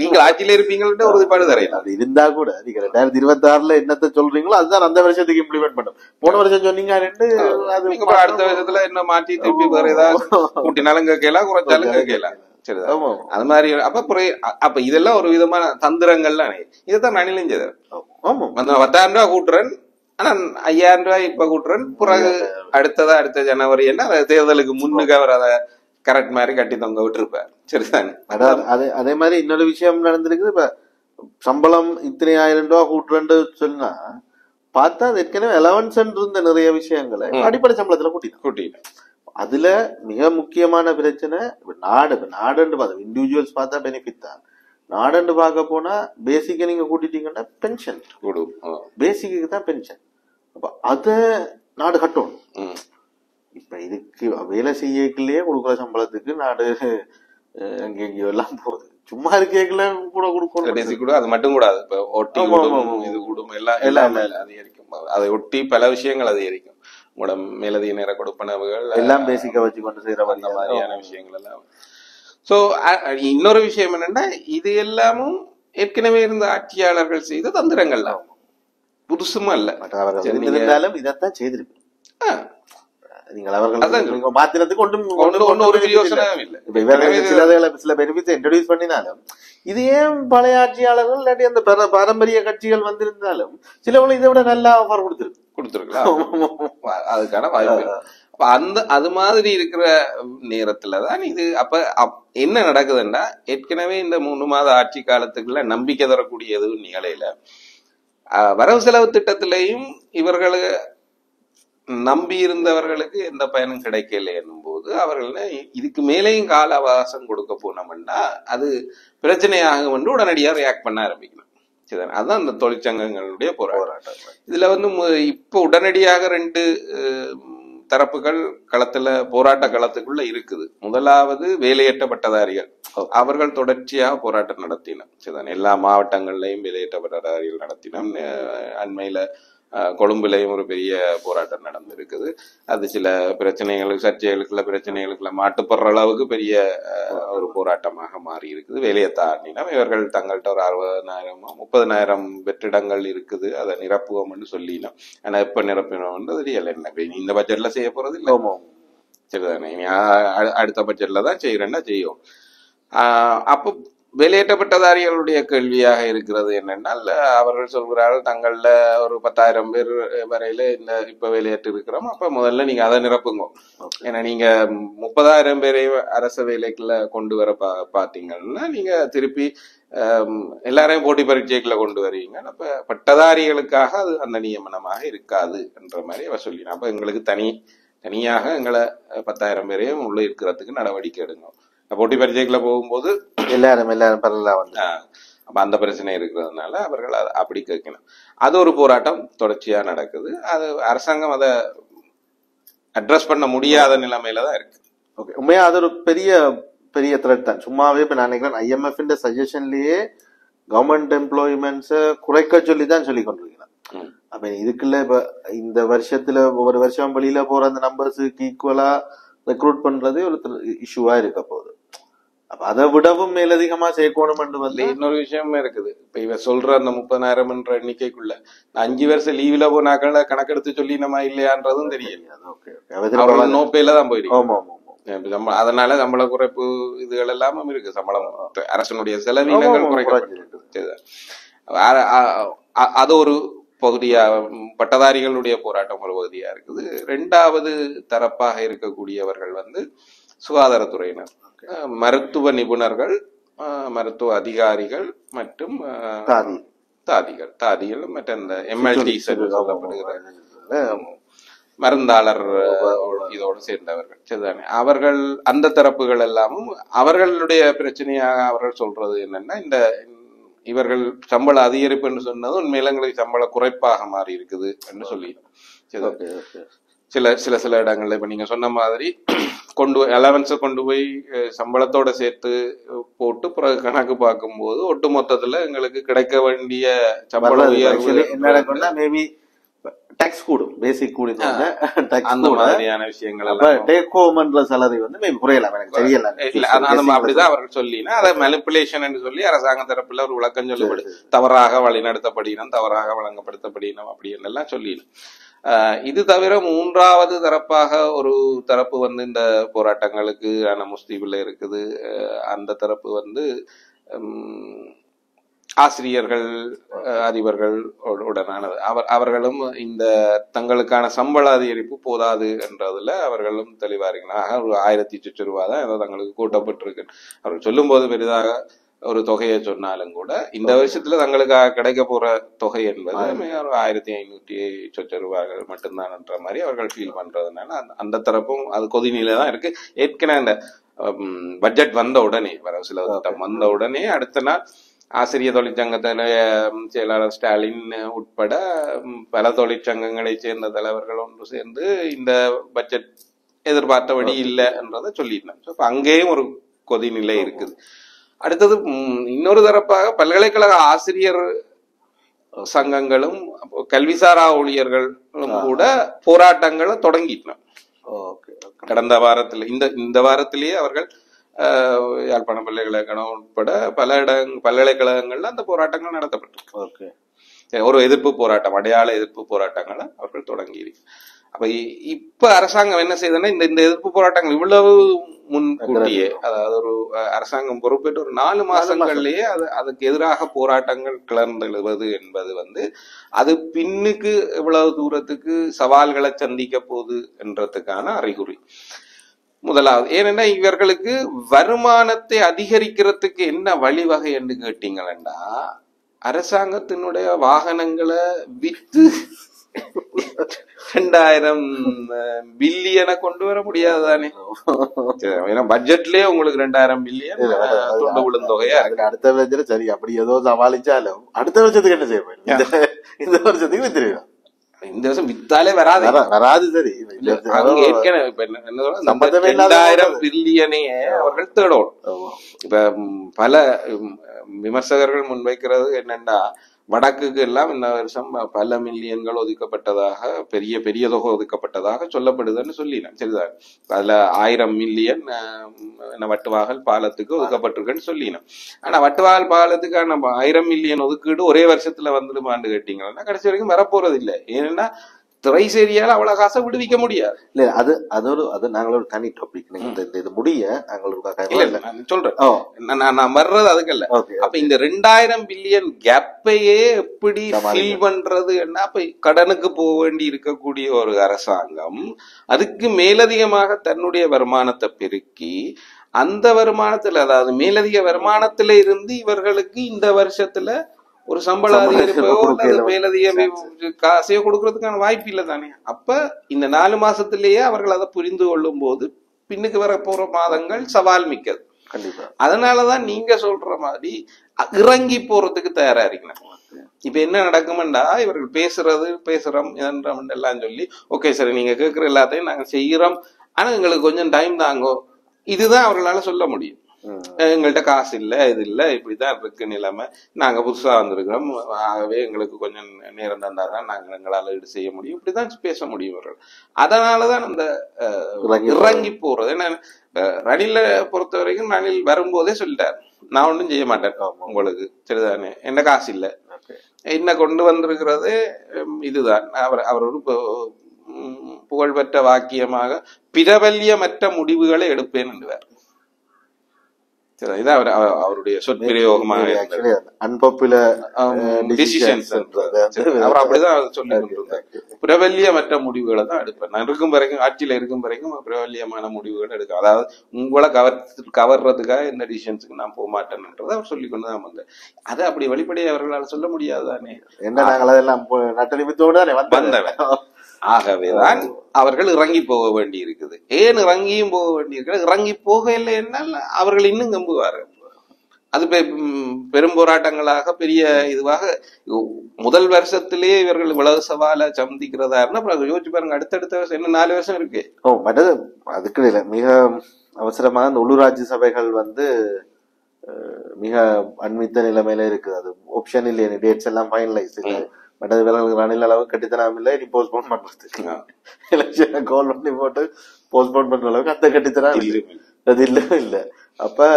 நீங்க ஆட்சியில இருப்பீங்கள்ட்ட ஒரு பாடு தரையில அது இருந்தா கூட நீங்க 2026 என்னத்த சொல்றீங்களோ அதுதான் அந்த வருஷத்துக்கு இம்ப்ளிமெண்ட் பண்ணும். போன வருஷம் சொன்னீங்க அடுத்த வருஷத்துல என்ன மாற்றி திருப்பி வேற ஏதாவது கூட்டினாலும் கேட்கலாம், குறைச்சாலும் கேட்கலாம். சரிதான். அது மாதிரி அப்ப இதெல்லாம் ஒரு விதமான தந்திரங்கள்லாம். இதைத்தான் ரணிலும் செய்தார். 10,000 ரூபாய் கூட்டுறேன், ஆனா 5,000 ரூபாய் இப்ப கூட்டுறேன், பிறகு அடுத்த ஜனவரி என்ன தேர்தலுக்கு முன்னுக்கு அவர் அதை கரெக்ட் மாதிரி கட்டி தொங்க விட்டுருப்பார். சரிதானே? அதே மாதிரி இன்னொரு விஷயம் நடந்திருக்குது. இப்ப சம்பளம் இத்தனை 1000 ரூபாய் கூட்டுறேன்னு சொன்னா பார்த்தா அது ஏற்கனவே அலவன்ஸ் இருந்த நிறைய விஷயங்களை அடிப்படை சம்பளத்துல கூட்டிட்டு அதுல மிக முக்கியமான பிரச்சனை நாடுன்னு பார்த்தா இண்டிவிஜுவல்ஸ் பார்த்தா பெனிஃபிட் தான். நாடுன்னு பார்க்க போனா பேசிக்க நீங்க கூட்டிட்டீங்கன்னா பென்ஷன் பேசிக்கு தான் பென்ஷன். அப்ப அத நாடு கட்டணும். இப்ப இதுக்கு வேலை செய்யக்குள்ளேயே கொடுக்குற சம்பளத்துக்கு நாடு எங்கெங்கயோ எல்லாம் போகுது. சும்மா இருக்கல கூட கொடுக்கணும். அது மட்டும் கூடாது. இப்ப ஒட்டி இது குடும்பம் எல்லாம் அதிகரிக்கும். அதை ஒட்டி பல விஷயங்கள் அதிகரிக்கும். உங்களோட மேலதிக நேர கொடுப்பனவுகள் எல்லாம் பேசிக்க வச்சு கொண்டு செய்யற அந்த மாதிரியான விஷயங்கள் எல்லாம். சோ இன்னொரு விஷயம் என்னன்னா, இது எல்லாமும் ஏற்கனவே இருந்த ஆட்சியாளர்கள் செய்த தந்திரங்கள் தான், புதுசுமா இல்ல. இருந்தாலும் இதைத்தான் செய்திருக்கு. நீங்கள் அவர்கள் மாத்திரத்துக்கு ஒன்றும் ஒரு யோசனை இல்லை. சில பெனிஃபிட்ஸ் இன்ட்ரோடியூஸ் பண்ணினாலும் இது ஏன் பழைய ஆட்சியாளர்கள் இல்லாட்டி அந்த பாரம்பரிய கட்சிகள் வந்திருந்தாலும் சிலவங்க இதை விட நல்லா ஆஃபர் கொடுத்துருக்கலாம். அதுக்கான வாய்ப்பு. அது மாதிரி இருக்கிற நேரத்துலதான் இது. அப்ப என்ன நடக்குதுன்னா, ஏற்கனவே இந்த 3 மாத ஆட்சி காலத்துக்குள்ள நம்பிக்கை தரக்கூடிய எதுவும் நிகழையில வரவு செலவு திட்டத்திலையும் இவர்கள் நம்பி இருந்தவர்களுக்கு எந்த பயனும் கிடைக்கல என்னும் போது அவர்கள் இதுக்கு மேலேயும் கால அவகாசம் கொடுக்க போனோம்னா அது பிரச்சனையாகும் என்று உடனடியாக ரியாக்ட் பண்ண ஆரம்பிக்கணும். சரி, அதுதான் இந்த தொழிற்சங்கங்களுடைய போராட்டம். இதுல இப்ப உடனடியாக 2 தரப்புகள் போராட்ட களத்துக்குள்ள இருக்குது. முதலாவது வேலையற்ற பட்டதாரிகள். அவர்கள் தொடர்ச்சியாக போராட்டம் நடத்தினோம். சரிதான், எல்லா மாவட்டங்கள்லயும் வேலையற்ற பட்டதாரிகள் நடத்தினோம். அண்மையில கொழும்புலையும் ஒரு பெரிய போராட்டம் நடந்திருக்குது. அது சில பிரச்சனைகளுக்கு, சர்ச்சைகளுக்குள்ள பிரச்சனைகளுக்குள்ள மாட்டுப்படுற அளவுக்கு பெரிய ஒரு போராட்டமாக மாறி இருக்குது. வேலையை தாண்டினோம். இவர்கள் தங்கள்கிட்ட ஒரு 60,000 30,000 வெற்றிடங்கள் இருக்குது, அதை நிரப்புவோம்னு சொல்லினோம். ஆனா எப்ப நிரப்பினோம்ன்றது தெரியல. என்ன இந்த பட்ஜெட்ல செய்ய போறது இல்லை. சரிதானே, அடுத்த பட்ஜெட்ல தான் செய்யறேன்னா செய்யும். அப்போ வெளியேற்றப்பட்டதாரிகளுடைய கேள்வியாக இருக்கிறது என்னென்னால், அவர்கள் சொல்கிறார்கள் தங்கள்ல ஒரு 10,000 பேர் வரையில இப்ப வெளியேற்று இருக்கிறோம், அப்ப முதல்ல நீங்க அதை நிரப்புங்க. ஏன்னா நீங்க 30,000 பேரை அரச வேலைக்குள்ள கொண்டு வர பாத்தீங்கன்னா நீங்க திருப்பி எல்லாரையும் போட்டி பரீட்சைக்குள்ள கொண்டு வருவீங்க. அப்ப பட்டதாரிகளுக்காக அது அந்த நியமனமாக இருக்காது என்ற மாதிரி அவர் சொல்லினா, அப்ப எங்களுக்கு தனியாக எங்களை 10,000 பேரையும் உள்ள இருக்கிறதுக்கு நடவடிக்கை எடுங்க. போட்டி பரீட்சைக்குள்ள போகும்போது எல்லாரும் பரவலா வந்து அப்ப அந்த பிரச்சனை இருக்கிறதுனால அவர்கள் அப்படி கேட்கணும். அது ஒரு போராட்டம் தொடர்ச்சியா நடக்குது. அது அரசாங்கம் அதை அட்ரஸ் பண்ண முடியாத நிலைமையில தான் இருக்கு. ஓகே, உண்மையா அது ஒரு பெரிய பெரிய த்ரெட் தான். சும்மாவே இப்ப நான் நினைக்கிறேன் IMF சஜஷன்லயே கவர்மெண்ட் எம்ப்ளாய்மெண்ட்ஸ குறைக்க சொல்லி தான் சொல்லி கொண்டிருக்கிறேன். அப்ப இதுக்குள்ள இப்ப இந்த வருஷத்துல ஒவ்வொரு வருஷம் வெளியில போற அந்த நம்பர்ஸுக்கு ஈக்குவலா ரெக்ரூட் பண்றது ஒரு இஷ்யூவா இருக்க போகுது. அப்ப அதை விடவும் மேலதிகமா சேர்க்கணும் வந்து இன்னொரு விஷயமே இருக்குது. இப்ப இவ சொல்ற அந்த 30,000 எண்ணிக்கைக்குள்ள 5 வருஷம் லீவ்ல போனாக்கள கணக்கெடுத்து சொல்லி நம்ம இல்லையான்றதும் தெரியல. நோப்பையில தான் போயிருக்கோம். அதனால சம்பள குறைப்பு இதுகள் எல்லாமே இருக்கு. சம்பளம் அரசனுடைய செலவினங்கள் குறைக்கப்பட்டு அது ஒரு பகுதியா பட்டதாரிகளுடைய போராட்டம் ஒரு பகுதியா இருக்குது. 2வது தரப்பாக இருக்கக்கூடியவர்கள் வந்து சுகாதாரத்துறையினர், மருத்துவ நிபுணர்கள், மருத்துவ அதிகாரிகள் மற்றும் தாதிகள் மற்ற இந்த MLT சொல்லப்படுகிற மருந்தாளர் இதோடு சேர்ந்தவர்கள். சரிதானே? அவர்கள் அந்த தரப்புகள் எல்லாமும் அவர்களுடைய பிரச்சனையாக அவர்கள் சொல்றது என்னன்னா, இந்த இவர்கள் சம்பள அதிகரிப்பு என்று சொன்னது உண்மையில எங்களுக்கு சம்பள குறைப்பாக மாறி இருக்குது என்று சொல்லி சில இடங்கள்ல இப்ப நீங்க சொன்ன மாதிரி அலவன்ஸை கொண்டு போய் சம்பளத்தோட சேர்த்து போட்டு பிறகு கணக்கு பார்க்கும்போது ஒட்டு மொத்தத்துல எங்களுக்கு கிடைக்க வேண்டிய சம்பள உயர்வு டாக்ஸ் கூடும், பேசிக் கூடும், அந்த மாதிரியான விஷயங்கள் சேலரி வந்து குறையலாம். எனக்கு தெரியல, அப்படிதான் அவர்கள் சொல்லினா அதை மேனிபுலேஷன் என்று சொல்லி அரசாங்க தரப்புல ஒரு விளக்கம் சொல்லப்படுது. தவறாக வழிநடத்தப்படினும், தவறாக வழங்கப்படுத்தப்படினும் அப்படி எல்லாம் சொல்லிடும். இது தவிர 3வது தரப்பாக ஒரு தரப்பு வந்து இந்த போராட்டங்களுக்கு முஸ்தீபில் இருக்குது. அந்த தரப்பு வந்து ஆசிரியர்கள், அதிபர்கள் உடனானது. அவர்களும் இந்த தங்களுக்கான சம்பள அதிகரிப்பு போதாது என்றதுல அவர்களும் தெளிவா இருக்கிறாங்க. ஒரு 1000 ரூபாய் தான் ஏதோ தங்களுக்கு கூட்டப்பட்டிருக்கு. அவர்கள் சொல்லும் போது பெரிதாக ஒரு தொகையை சொன்னாலும் கூட இந்த வருஷத்துல தங்களுக்கு கிடைக்க போற தொகை என்பது 1500 ரூபாய்கள் மட்டும்தான் என்ற மாதிரி அவர்கள் ஃபீல் பண்றதுனால அந்த தரப்பும் அது கொதிநிலை தான் இருக்கு. ஏற்கனவே அந்த பட்ஜெட் வந்த உடனே, வரவு செலவு திட்டம் வந்த உடனே அடுத்த நாள் ஆசிரியர் தொழிற்சங்கத்தினுடைய செயலாளர் ஸ்டாலின் உட்பட பல தொழிற்சங்கங்களை சேர்ந்த தலைவர்கள் ஒன்று சேர்ந்து இந்த பட்ஜெட் எதிர்பார்த்தபடி இல்லை என்றதை சொல்லியிருந்தாங்க. அங்கேயும் ஒரு கொதிநிலை இருக்குது. அடுத்தது இன்னொரு தரப்பாக பல்கலைக்கழக ஆசிரியர் சங்கங்களும் கல்விசாரா ஊழியர்கள்களும் கூட போராட்டங்களை தொடங்கிட்டோம். கடந்த வாரத்துல இந்த வாரத்திலேயே அவர்கள் யாழ்ப்பாண பல்கலைக்கழகம் உட்பட பல்கலைக்கழகங்கள்ல அந்த போராட்டங்கள் நடத்தப்பட்டிருக்கு. ஒரு எதிர்ப்பு போராட்டம், அடையாள எதிர்ப்பு போராட்டங்களை அவர்கள் தொடங்கி இருக்கு. அப்ப இப்ப அரசாங்கம் என்ன செய்யுதுன்னா, இந்த எதிர்ப்பு போராட்டங்கள் இவ்வளவு முன்கூட்டியே, அதாவது ஒரு அரசாங்கம் பொறுப்பேற்று ஒரு 4 மாசங்கள்லயே அதுக்கு எதிராக போராட்டங்கள் கிளர்ந்தெழுவது என்பது வந்து அது பின்னுக்கு இவ்வளவு தூரத்துக்கு சவால்களை சந்திக்க போகுது என்றதுக்கான அறிகுறி. முதலாவது ஏனென்னா, இவர்களுக்கு வருமானத்தை அதிகரிக்கிறதுக்கு என்ன வழிவகை என்று கேட்டீங்கன்னா, அரசாங்கத்தினுடைய வாகனங்களை வித்து 2000 பில்லியனை கொண்டு வர முடியாதுதானே? ஏன்னா பட்ஜெட்லயே உங்களுக்கு 2000 பில்லியன் துண்டு விழும் தொகையா இருக்கு. அடுத்த வருஷத்துல சரி அப்படி ஏதோ சமாளிச்சாலும் அடுத்த வருஷத்துக்கு என்ன செய்ய போயிடும்? இந்த வருஷத்துக்கு வித்துருவோம். இந்த வருஷம் வித்தாலே வராது. சரி, ஏற்கனவே 2000 பில்லியனையே அவர்கள் தேடணும். இப்ப பல விமர்சகர்கள் முன்வைக்கிறது என்னன்னா, வடக்குக்கு எல்லாம் இந்த வருஷம் பல மில்லியன்கள் ஒதுக்கப்பட்டதாக, பெரிய தொகை ஒதுக்கப்பட்டதாக சொல்லப்படுதுன்னு சொல்லினேன். சரிதான். அதுல 1000 மில்லியன் வட்டுவாகல் பாலத்துக்கு ஒதுக்கப்பட்டிருக்குன்னு சொல்லினேன். ஆனா வட்டுவாகல் பாலத்துக்கான 1000 மில்லியன் ஒதுக்கீடு ஒரே வருஷத்துல வந்துடுமான்னு கேட்டீங்கன்னா கடைசி வரைக்கும் வரப்போறது இல்லை. ஏன்னா திரைசேரியால அவ்வளவு காசை விடுவிக்க முடியாது. இல்ல அது நாங்களோட தனி டாபிக். இது முடிய நாங்கள் சொல்றேன், நான் வர்றது அதுக்கல்ல. அப்ப இந்த 2000 பில்லியன் கேப்பையே எப்படி ஃபில் பண்றது? அப்ப கடனுக்கு போக வேண்டி இருக்கக்கூடிய ஒரு அரசாங்கம் அதுக்கு மேலதிகமாக தன்னுடைய வருமானத்தை பெருக்கி அந்த வருமானத்துல, அதாவது மேலதிக வருமானத்தில இருந்து இவர்களுக்கு இந்த வருஷத்துல ஒரு சம்பள அதிகரிப்போ மேலதிக காசையோ கொடுக்கறதுக்கான வாய்ப்பு இல்லை தானே. அப்ப இந்த 4 மாசத்திலேயே அவர்கள் அதை புரிந்து கொள்ளும் போது பின்னுக்கு வர போற மாதங்கள் சவால் மிக்கது. கண்டிப்பா. அதனாலதான் நீங்க சொல்ற மாதிரி இறங்கி போறதுக்கு தயாரா இருக்கணும். இப்ப என்ன நடக்கும்டா, இவர்கள் பேசுறோம் எல்லாம் சொல்லி ஓகே சரி நீங்க கேட்கிற எல்லாத்தையும் நாங்க செய்யறோம் ஆனா எங்களுக்கு கொஞ்சம் டைம் தாங்கோ, இதுதான் அவர்களால சொல்ல முடியும். எங்கள்கிட்ட காசு இல்ல, இது இல்ல, இப்படிதான் இருக்கு நிலைமை, நாங்க புதுசா வந்திருக்கிறோம், ஆகவே எங்களுக்கு கொஞ்சம் நேரம் தந்தாதான் நாங்க எங்களால ஈடு செய்ய முடியும், இப்படிதான் பேச முடியும் அவர்கள். அதனாலதான் அந்த இறங்கி போறது. ஏன்னா ரணில பொறுத்த வரைக்கும் ரணில் வரும்போதே சொல்லிட்டார், நான் ஒன்றும் செய்ய மாட்டேன் உங்களுக்கு, சரிதானே, என்ன காசு இல்ல, என்ன கொண்டு வந்திருக்கிறது இதுதான். அவர் ஒரு புகழ்பெற்ற வாக்கியமாக பிரபல்யமற்ற முடிவுகளை எடுப்பேன் என்றார். இதான் அவருடைய சொற்பிரயோகமாக அன்பாப்புலர் டிசிஷன்ஸ். அவர் அப்படிதான் சொல்லி கொண்டிருந்தார். பிரபல்யமற்ற முடிவுகளை தான் எடுப்பேன், நான் இருக்கும் வரைக்கும், ஆட்சியில இருக்கும் வரைக்கும் பிரபல்யமான முடிவுகளை எடுக்க, அதாவது உங்களை கவர்றதுக்காக எந்த டிசிஷன்ஸுக்கு நான் போக மாட்டேன்ன்றதை அவர் சொல்லி கொண்டுதான் வந்தேன். அதை அப்படி வெளிப்படையை அவர்களால் சொல்ல முடியாதுதானே, என்ன நாங்கள் அதெல்லாம் நட்டறிவித்தோடு தானே வந்தவன். ஆகவேதான் அவர்கள் இறங்கி போக வேண்டி இருக்குது. ஏன் இறங்கியும் போக வேண்டி இருக்கிறது, இறங்கி போக இல்லை என்றால் அவர்கள் இன்னும் கம்புவாரு. அது பெரும் போராட்டங்களாக பெரிய இதுவாக முதல் வருஷத்திலேயே இவர்கள் இவ்வளவு சவால சந்திக்கிறதா இருந்தா யோசிச்சு பாருங்க, அடுத்தடுத்த வருஷம் என்ன 4 வருஷம் இருக்கு. மற்றது அதுக்கு இல்ல, மிக அவசரமாக இந்த உள்ளூராட்சி சபைகள் மிக அண்மித்த நிலைமையில இருக்குது. அது ஆப்ஷன் இல்லையே, டேட்ஸ் எல்லாம் ஃபைனலைஸ் இல்லை. மற்றது ரணில் அளவு கட்டித்தனம் இல்லை, நீ போஸ்ட்போன் பண்றதுக்கு எலெக்ஷனை கால் பண்ணி போட்டு போஸ்ட்போன் பண்ற அளவுக்கு அந்த கட்டித்தனம் அது இல்ல. அப்ப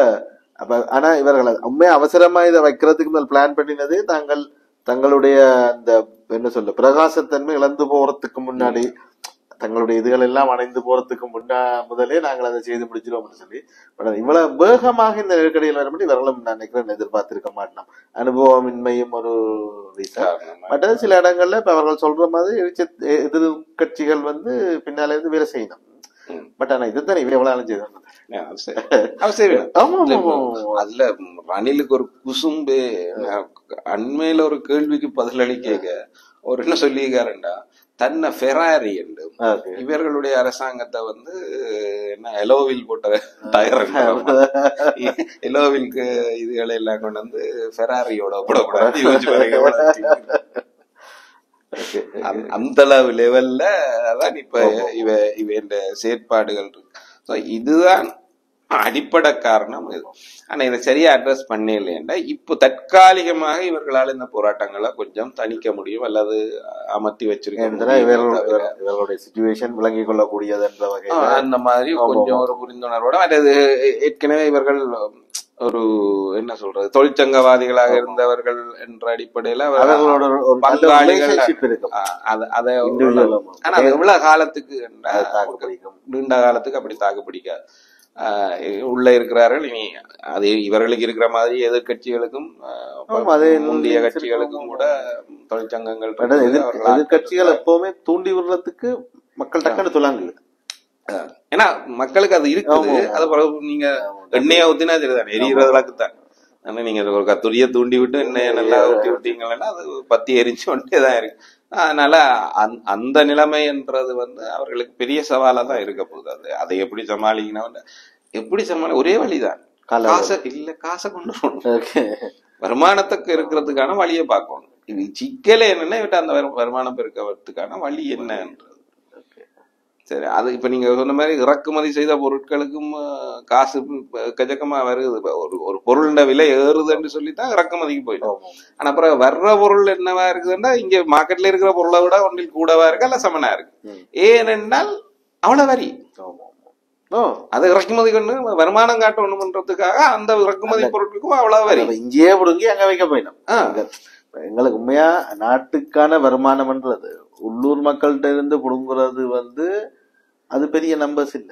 ஆனா இவர்கள் உண்மையா அவசரமா இதை வைக்கிறதுக்கு மேல் பிளான் பண்ணினது தங்களுடைய அந்த என்ன சொல்ல பிரகாசத்தன்மை இழந்து போறதுக்கு முன்னாடி, தங்களுடைய இதுகள் எல்லாம் அணைந்து போறதுக்கு முதலே நாங்கள் அதை செய்து முடிச்சிடும் சொல்லி. இவ்வளவு வேகமாக இந்த நெருக்கடியில் வரும்படி இவர்களும் நான் நினைக்கிறேன் எதிர்பார்த்திருக்க மாட்டோம். அனுபவமின்மையும் ஒரு ரீசன். மற்ற சில இடங்கள்ல இப்ப அவர்கள் சொல்ற மாதிரி எதிர்கட்சிகள் பின்னால இருந்து வேலை செய்யணும். பட் ஆனா இதுதான் இவ்வளவு செய்தாங்க. அதுல ரணிலுக்கு ஒரு குசும்பு, அண்மையில ஒரு கேள்விக்கு பதிலளிக்க ஒரு என்ன சொல்லியிருக்காருண்டா, தன்னை ஃபெராரி என்று இவர்களுடைய அரசாங்கத்தை என்ன எலோவில் போட்ட டயர், எலோவிலுக்கு இதுகளை எல்லாம் கொண்டு வந்து ஃபெராரியோட போடக்கூடாது அந்த அளவு லெவல்ல அதான் இப்ப இவ செயற்பாடுகள் இருக்கு. இதுதான் அடிப்படை காரணம் இது. ஆனா இதை சரியா அட்ரஸ் பண்ணலைன்னா இப்போ தற்காலிகமாக இவர்களால் இந்த போராட்டங்களை கொஞ்சம் தணிக்க முடியும் அல்லது அமர்த்தி வச்சிருக்க இவர்களுடைய சிச்சுவேஷன் விளங்கிக் கொள்ளக்கூடியது என்ற வகை அந்த மாதிரி கொஞ்சம் ஒரு புரிந்துணர்வோட. மற்றது ஏற்கனவே இவர்கள் ஒரு என்ன சொல்றது தொழிற்சங்கவாதிகளாக இருந்தவர்கள் என்ற அடிப்படையில பங்காளிகள் அதை ஆனா அது எவ்வளவு காலத்துக்கு நீண்ட காலத்துக்கு அப்படி தாக்கு பிடிக்காது. உள்ள இருக்கிறார்கள். இனி அது இவர்களுக்கு இருக்கிற மாதிரி எதிர்கட்சிகளுக்கும் முந்தைய கட்சிகளுக்கும் கூட தொழிற்சங்கங்கள் எதிர்கட்சிகள் எப்பவுமே தூண்டி விடுறதுக்கு மக்கள் டக்குன்னு சொல்லாங்க. ஏன்னா மக்களுக்கு அது இருக்குது. அது நீங்க எண்ணெயா ஊத்தினா சரிதான், எரிகிறதுலாக்குத்தான். ஆனா நீங்க ஒரு கத்துரிய தூண்டி விட்டு எண்ணெய நல்லா ஊற்றி விட்டீங்கன்னா அது பத்தி எரிஞ்சு கொண்டேதான் இருக்கு. அதனால அந்த நிலைமைன்றது அவர்களுக்கு பெரிய சவாலா தான் இருக்க போகுது. அதை எப்படி சமாளிக்கணும், எப்படி ஒரே வழிதான், காசை கொண்டு வரணும், வருமானத்துக்கு இருக்கிறதுக்கான வழியை பார்க்கணும். இது சிக்கல என்னன்னா விட்டு அந்த வருமானம் பெருக்கிறதுக்கான வழி என்னன்றது. சரி, அது இப்ப நீங்க சொன்ன மாதிரி இறக்குமதி செய்த பொருட்களுக்கும் காசு கஜக்கமா வருது. ஒரு பொருளோட விலை ஏறுதுன்னு சொல்லித்தான் இறக்குமதிக்கு போயிடும். ஆனா அப்புறம் வர்ற பொருள் என்னவா இருக்குதுன்னா இங்க மார்க்கெட்ல இருக்கிற பொருளை விட ஒன்றில் கூடவா இருக்கு அல்ல சமனா இருக்கு. ஏனென்றால் அவ்வளவு வரி அதை இறக்குமதி கொண்டு வருமானம் காட்டணும்ன்றதுக்காக அந்த இறக்குமதி பொருட்களுக்கும் அவ்வளவு வரி இங்கேயே பிடுங்கி அங்க வைக்க போயிடும். எங்களுக்கு உண்மையா நாட்டுக்கான வருமானம்ன்றது உள்ளூர் மக்கள்கிட்ட இருந்து புடுங்குறது அது பெரிய நம்பர்ஸ் இல்ல,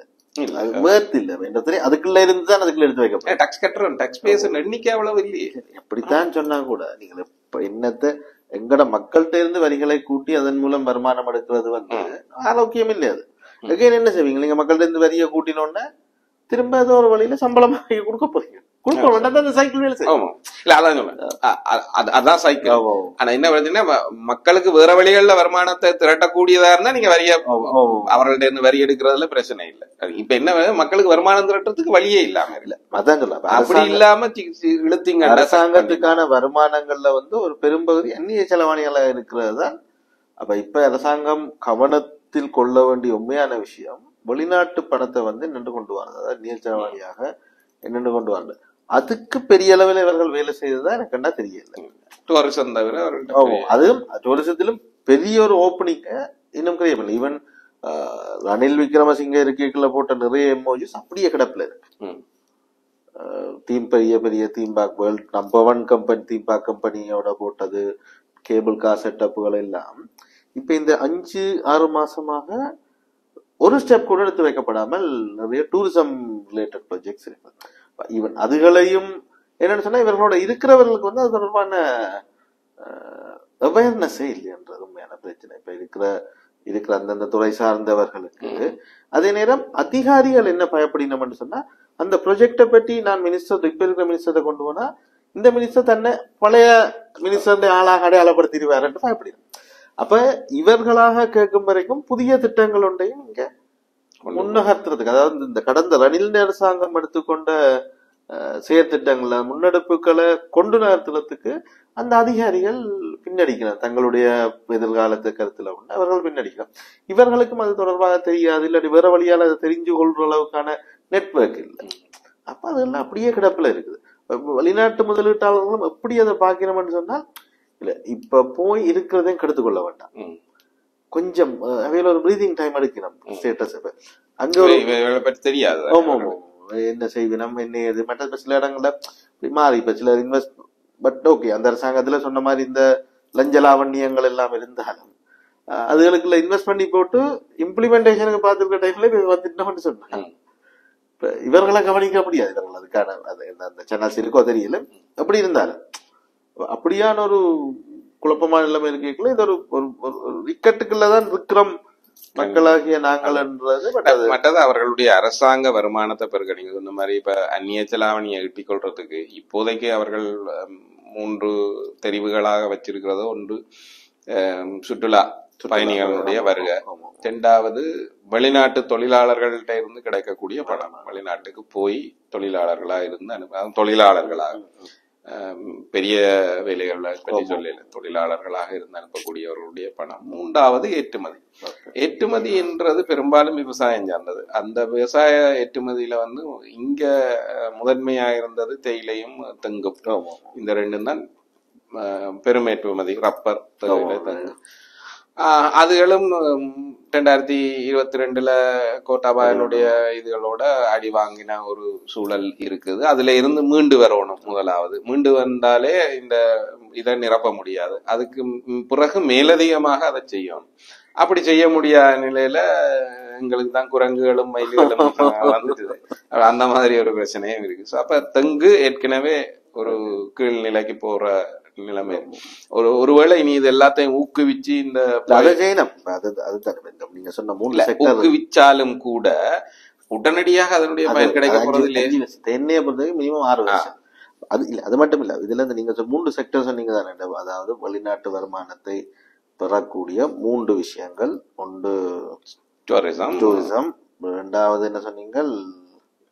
அதுக்குள்ள இருந்து தான் அதுக்குள்ள எடுத்து வைக்க டாக்ஸ் கட்டுறோம். டாக்ஸ் பேஸ் எண்ணிக்கை அவ்வளவு இல்லையே. எப்படித்தான் சொன்னா கூட நீங்க என்னத்தை எங்கட மக்கள்கிட்ட இருந்து வரிகளை கூட்டி அதன் மூலம் வருமானம் எடுக்கிறது ஆரோக்கியம் இல்லை. அது என்ன செய்வீங்க, நீங்க மக்கள்கிட்ட இருந்து வரியை கூட்டினோன்னா திரும்ப ஏதோ ஒரு வழியில சம்பளம் கொடுக்க போறீங்க. அதான் சைக்கிள். ஆனா என்ன வருதுன்னா மக்களுக்கு வேற வழிகள்ல வருமானத்தை திரட்டக்கூடியதா இருந்தா நீங்க அவர்கள்ட்ட இருந்து வரி எடுக்கிறதுல பிரச்சனை இல்லை. இப்ப என்ன மக்களுக்கு வருமானம் திரட்டுறதுக்கு வழியே இல்லாம இல்ல. அதான் சொல்ல அப்படி இல்லாம இழுத்தீங்க. அரசாங்கத்துக்கான வருமானங்கள்ல ஒரு பெரும்பகுதி அந்நிய செலவாணிகளா இருக்கிறது தான். அப்ப இப்ப அரசாங்கம் கவனத்தில் கொள்ள வேண்டிய உண்மையான விஷயம், வெளிநாட்டு பணத்தை வந்து நின்று கொண்டு வரது, அதாவது நீர்ச்சவாடியாக நின்று கொண்டு வரது. அதுக்கு பெரிய அளவில் இவர்கள் வேலை செய்ததா எனக்கு என்ன தெரியல. டூரிசம் தவிர அதுவும் டூரிசத்திலும் பெரிய ஒரு ஓப்பனிங்க இன்னும் கிடையாது. ஈவன் ரணில் விக்ரமசிங்க இருக்கைக்குள்ள போட்ட நிறைய எமோஜிஸ் அப்படியே கிடப்புல இருக்கு. தீம் பெரிய பெரிய theme park world number 1 company theme park கம்பெனியோட போட்டது, கேபிள் கார் செட்டப்புகள் எல்லாம் இப்ப இந்த 5-6 மாசமாக ஒரு ஸ்டெப் கூட எடுத்து வைக்கப்படாமல் நிறைய டூரிசம் ரிலேட்டட் ப்ராஜெக்ட்ஸ் இருக்கு. ஈவன் அதுகளையும் என்னன்னு சொன்னா இவர்களோட இருக்கிறவர்களுக்கு வந்து அது தொடர்பான அவேர்னஸே இல்லைன்றது உண்மையான பிரச்சனை. இப்ப இருக்கிற அந்தந்த துறை சார்ந்தவர்களுக்கு. அதே நேரம் அதிகாரிகள் என்ன பயப்படினோம்னு சொன்னா, அந்த ப்ரொஜெக்டை பற்றி நான் மினிஸ்டர் இப்ப இருக்கிற மினிஸ்டரை கொண்டு போனா இந்த மினிஸ்டர் தன்னை பழைய மினிஸ்டர் ஆளாக அடையாளப்படுத்திடுவார் பயப்படினோம். அப்ப இவர்களாக கேட்கும் வரைக்கும் புதிய திட்டங்கள் ஒன்றையும் இங்க முன்னகர்த்துறதுக்கு, அதாவது இந்த கடந்த ரணில் அரசாங்கம் எடுத்துக்கொண்ட செயற்திட்டங்கள முன்னெடுப்புகளை கொண்டு நகர்த்துறதுக்கு அந்த அதிகாரிகள் பின்னடிக்கிறார். தங்களுடைய எதிர்காலத்தை கருத்துல கொண்டு அவர்கள் பின்னடிக்கிறார். இவர்களுக்கும் அது தொடர்பாக தெரியாது, இல்லாட்டி வேற வழியால அதை தெரிஞ்சு கொள்ற அளவுக்கான நெட்வொர்க் இல்லை. அப்ப அதெல்லாம் அப்படியே கிடப்புல இருக்குது. வெளிநாட்டு முதலீட்டாளர்களும் எப்படி அதை பாக்கிறோம்னு சொன்னால், இல்ல இப்ப போய் இருக்கிறதையும் கெடுத்து கொள்ள வேண்டாம், கொஞ்சம் அவையில ஒரு பிரீதிங் டைம் எடுக்கணும். ஸ்டேட்டஸ் அங்க தெரியாது என்ன செய்வினம் என்ன ஏது மற்ற சில இடங்கள்ல மாறி இப்ப சில இன்வெஸ்ட். பட் ஓகே, அந்த அரசாங்கத்துல சொன்ன மாதிரி இந்த லஞ்ச லாவண்யங்கள் எல்லாம் இருந்தாலும் அதுகளுக்குள்ள இன்வெஸ்ட் பண்ணி போட்டு இம்ப்ளிமெண்டேஷனுக்கு பார்த்துருக்க டைம்ல வந்துட்டோம்னு சொன்னாங்க. இப்ப இவர்களை கவனிக்க முடியாது, இவர்கள் அதுக்கான அந்த சேனல்ஸ் இருக்கோ தெரியல. அப்படி இருந்தாலும் அப்படியான ஒரு குழப்பமான நிலைமை இருக்கீங்களா, இது ஒரு இக்கட்டுக்குள்ளதான் விக்ரம் மக்களாகிய நாங்கள் என்றது. மற்றது அவர்களுடைய அரசாங்க வருமானத்தை பெருக்க நீங்க சொன்ன மாதிரி இப்ப அந்நிய செலாவணியை ஈட்டிக் கொள்றதுக்கு இப்போதைக்கு அவர்கள் 3 தெரிவுகளாக வச்சிருக்கிறதோ, ஒன்று சுற்றுலா பயணிகளுடைய வருகை, 2வது வெளிநாட்டு தொழிலாளர்கள்ட்ட இருந்து கிடைக்கக்கூடிய பணம், வெளிநாட்டுக்கு போய் தொழிலாளர்களா இருந்து தொழிலாளர்களாக பெரிய வேலைகள்ல பற்றி சொல்லல தொழிலாளர்களாக இருந்து அனுப்பக்கூடியவர்களுடைய பணம். 3வது ஏற்றுமதி. ஏற்றுமதி என்றது பெரும்பாலும் விவசாயம் சார்ந்தது. அந்த விவசாய ஏற்றுமதியில வந்து இங்க முதன்மையா இருந்தது தேயிலையும் தெங்கும். இந்த 2 தான் பெரும் ஏற்றுமதி, ரப்பர், தேயிலை, தெங்கு. அதுகளும் 2022 கோட்டாபாயனுடைய இதுகளோட அடி வாங்கின ஒரு சூழல் இருக்குது. அதுல இருந்து மீண்டு வரணும். முதலாவது மீண்டு வந்தாலே இந்த இதை நிரப்ப முடியாது. அதுக்கு பிறகு மேலதிகமாக அதை செய்யணும். அப்படி செய்ய முடியாத நிலையில எங்களுக்கு தான் குரங்குகளும் மயில்களும் வந்துட்டு அந்த மாதிரி ஒரு பிரச்சனையும் இருக்கு. ஸோ அப்ப தெங்கு ஏற்கனவே ஒரு கீழ்நிலைக்கு போற நிலைமை. ஒருவேளை இனி இது எல்லாத்தையும் ஊக்குவிச்சு இந்த நீங்க சொன்ன ஊக்குவிச்சாலும் கூட உடனடியாக அதனுடைய பயன் கிடைக்க போறது இல்லை. தென்னையை பொறுத்தவரைக்கும் மினிமம் 6 வருஷம். அது இல்ல, அது மட்டும் இல்ல, இதுல இருந்து நீங்க 3 செக்டர் சொன்னீங்க தானே, அதாவது வெளிநாட்டு வருமானத்தை பெறக்கூடிய 3 விஷயங்கள். ஒன்று டூரிசம், 2வது என்ன சொன்னீங்க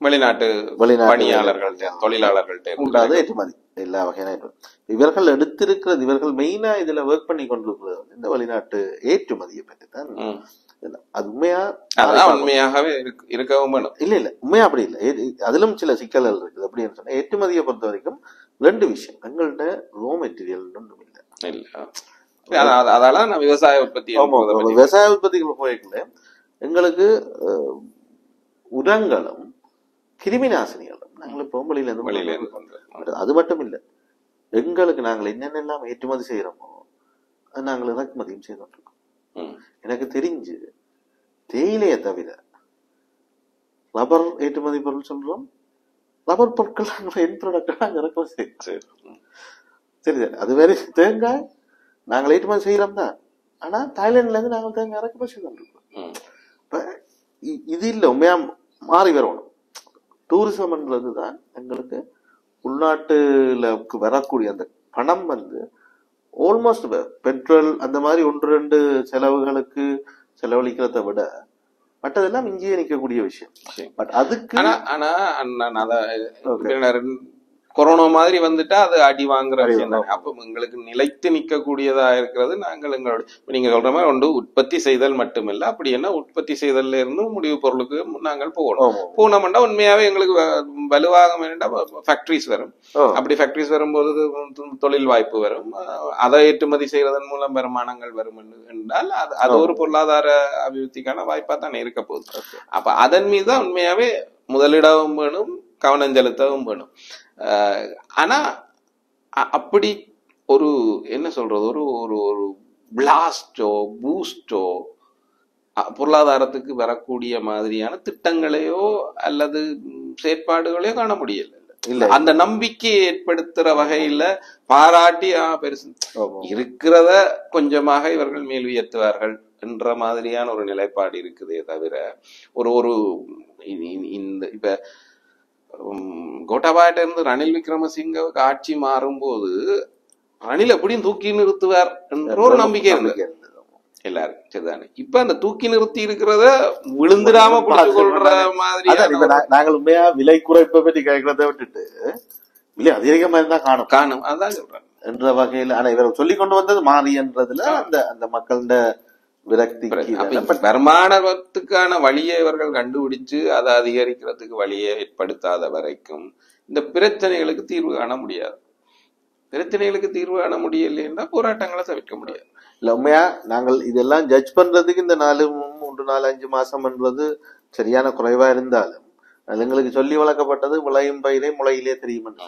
வெளிநாட்டு பணியாளர்கள் தொழிலாளர்கள்ட்ட, ஏற்றுமதி, எல்லா வகையான. இவர்கள் எடுத்திருக்கிறது, இவர்கள் மெயினா இதுல ஒர்க் பண்ணி கொண்டிருக்கிறது இந்த வெளிநாட்டு ஏற்றுமதியை பற்றி தான். அது உண்மையாகவே இருக்கவும் வேணும். இல்ல உண்மையா அப்படி இல்லை, அதிலும் சில சிக்கல்கள் இருக்குது. அப்படின்னு சொன்னா ஏற்றுமதியை பொறுத்த வரைக்கும் 2 விஷயம். எங்கள்கிட்ட ரோ மெட்டீரியல் ஒன்றும் இல்லை. அதால நான் விவசாய உற்பத்திகள் போயிருக்கல. எங்களுக்கு உரங்களும் கிருமி நாசினிகளும் நாங்கள் இப்போ வெளியில இருந்து, அது மட்டும் இல்ல, எங்களுக்கு நாங்கள் என்னென்னலாம் ஏற்றுமதி செய்யறோமோ அது நாங்கள் இறக்குமதியும் செய்தோம். எனக்கு தெரிஞ்சு தேயிலையை தவிர ரப்பர் ஏற்றுமதி பொருள் சொல்றோம், ரப்பர் பொருட்கள் நாங்கள் என் ப்ராடக்ட் நாங்கள் இறக்குமதி செய்யறோம். சரி, அது வேற. தேங்காய் நாங்கள் ஏற்றுமதி செய்யறோம் தான், ஆனா தாய்லாந்துல இருந்து நாங்கள் தேங்காய் இறக்குமதி செய்தோம். இப்ப இது இல்ல, உண்மையா மாறி வரணும். டூரிசம்ன்றதுதான் எங்களுக்கு உள்நாட்டுல வரக்கூடிய அந்த பணம் வந்து ஆல்மோஸ்ட் பெட்ரோல் அந்த மாதிரி 1-2 செலவுகளுக்கு செலவழிக்கிறத விட மற்றதெல்லாம் இங்கேயே நிற்கக்கூடிய விஷயம். பட் அதுக்கு கொரோனா மாதிரி வந்துட்டா அது அடி வாங்குற விஷயம் தானே. அப்ப எங்களுக்கு நிலைத்து நிற்கக்கூடியதா இருக்கிறது நாங்கள் எங்களோட நீங்க சொல்ற மாதிரி ஒன்று உற்பத்தி செய்தல் மட்டுமில்ல, அப்படி என்ன உற்பத்தி செய்தல்ல இருந்து முடிவு பொருளுக்கு நாங்கள் போகணும். போனோம்னா உண்மையாவே எங்களுக்கு வலுவாக வேண்டாம் ஃபேக்டரிஸ் வரும். அப்படி ஃபேக்டரிஸ் வரும்போது தொழில் வாய்ப்பு வரும். அதை ஏற்றுமதி செய்வதன் மூலம் வருமானங்கள் வரும் என்றால் அது ஒரு பொருளாதார அபிவிருத்திக்கான வாய்ப்பா தானே இருக்க போகுது. அப்ப அதன் மீதுதான் உண்மையாவே முதலிடவும் வேணும், கவனம் செலுத்தவும் வேணும். ஆனா அப்படி ஒரு என்ன சொல்றது ஒரு ஒரு ஒரு பிளாஸ்டோ பூஸ்டோ பொருளாதாரத்துக்கு வரக்கூடிய மாதிரியான திட்டங்களையோ அல்லது செயற்பாடுகளையோ காண முடியல. இல்ல அந்த நம்பிக்கையை ஏற்படுத்துற வகையில பாராட்டி பெருசு இருக்கிறத கொஞ்சமாக இவர்கள் மேல் உயர்த்துவார்கள் என்ற மாதிரியான ஒரு நிலைப்பாடு இருக்குதே தவிர ஒரு ஒரு இந்த இப்ப கோட்டாபாயிட்ட இருந்து ரணில் விக்ரமசிங்கவுக்கு ஆட்சி மாறும்போது ரணில் எப்படியும் தூக்கி நிறுத்துவார் என்ற ஒரு நம்பிக்கை இருந்தது எல்லாருக்கும். சரிதானே? இப்ப அந்த தூக்கி நிறுத்தி இருக்கிறத விழுந்துடாம புரிஞ்சு கொள்ற மாதிரி நாங்கள் உண்மையா விலை குறைப்பை பற்றி கேட்கறத விட்டுட்டு விலை அதிகமா இருந்தா காணும் அதான் சொல்றேன் என்ற வகையில். ஆனா இவர் சொல்லி கொண்டு வந்தது மாறி என்றதுல அந்த மக்களோட விரக்தி வருமானத்துக்கான வழியை இவர்கள் கண்டுபிடிச்சு அதை அதிகரிக்கிறதுக்கு வழியை ஏற்படுத்தாத வரைக்கும் இந்த பிரச்சனைகளுக்கு தீர்வு காண முடியாது. பிரச்சனைகளுக்கு தீர்வு காண முடியலைன்னா போராட்டங்களை தவிர்க்க முடியாது. இல்ல உண்மையா நாங்கள் இதெல்லாம் ஜட்ஜ் பண்றதுக்கு இந்த 3-4-5 மாசம்ன்றது சரியான குறைவா இருந்தாலும் எங்களுக்கு சொல்லி வளர்க்கப்பட்டது விளையும் பயிரை முளையிலே தெரியும்.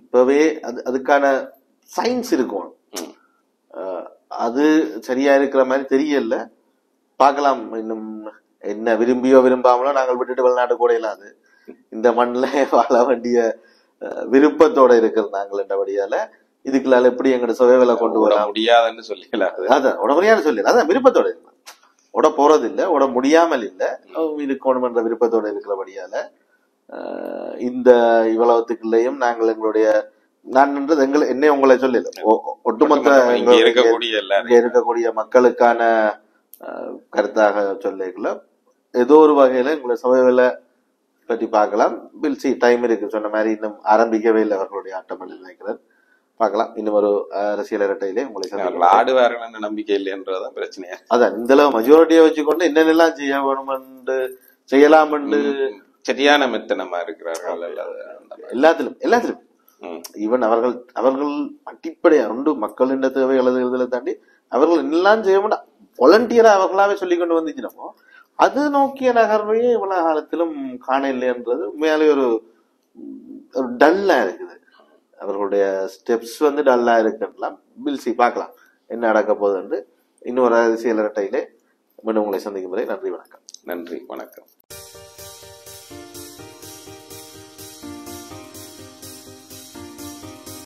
இப்பவே அதுக்கான சயின்ஸ் இருக்கும். அது சரியா இருக்கிற மாதிரி தெரியல. பார்க்கலாம். இன்னும் என்ன விரும்பியோ விரும்பாமலோ நாங்கள் விட்டுட்டு வெளிநாட்டு கூட இல்லாது இந்த மண்ணில் வாழ வேண்டிய விருப்பத்தோட இருக்கிறது நாங்கள் என்றபடியால இதுக்குள்ளால எப்படி எங்களோட சுவைகளை கொண்டு வர முடியாதுன்னு சொல்லிக்கலாம். அதான் உட முடியாது சொல்லல. அதான் விருப்பத்தோட இருக்கலாம். உட போறது இல்லை, உட முடியாமல் இல்லை, இருக்கணும் என்ற விருப்பத்தோட இருக்கிறபடியால இந்த இவ்வளவுத்துக்குள்ளேயும் நாங்கள் எங்களுடைய என்னை உங்களை சொல்லல ஒட்டுமொத்த இருக்கக்கூடிய மக்களுக்கான கருத்தாக சொல்லிக்கல ஏதோ ஒரு வகையில எங்களை சபைகளை பற்றி பார்க்கலாம். பில்சி டைம் இருக்கு. சொன்ன மாதிரி இன்னும் ஆரம்பிக்கவே இல்லை அவர்களுடைய ஆட்டம் என்று நினைக்கிறேன். பார்க்கலாம். இன்னும் ஒரு அரசியல் இரட்டையிலே உங்களை ஆடுவார்கள் நம்பிக்கை இல்லைன்றதான் பிரச்சனையா. அதான் இந்த அளவு மெஜாரிட்டியை வச்சுக்கொண்டு என்னென்னலாம் செய்ய வேணும் என்று செய்யலாம் என்று சரியான மெத்தனமா இருக்கிறார்கள் எல்லாத்திலும் ஈவன் அவர்கள் அடிப்படையா உண்டு மக்களின் தேவைகளை தாண்டி அவர்கள் என்னெல்லாம் செய்ய மாட்டா வாலண்டியரா அவர்களாவே சொல்லி கொண்டு வந்துச்சுனமோ அது நோக்கிய நகர்வையே இவ்வளவு காலத்திலும் காண இல்லைன்றது உண்மையாலே ஒரு டல்லா இருக்குது. அவர்களுடைய ஸ்டெப்ஸ் டல்லா இருக்கலாம். பில்சி பார்க்கலாம் என்ன நடக்க போகுது என்று. இன்னொரு அரசியல் இரட்டையிலே மீண்டும் உங்களை சந்திக்கும் வரை நன்றி வணக்கம்.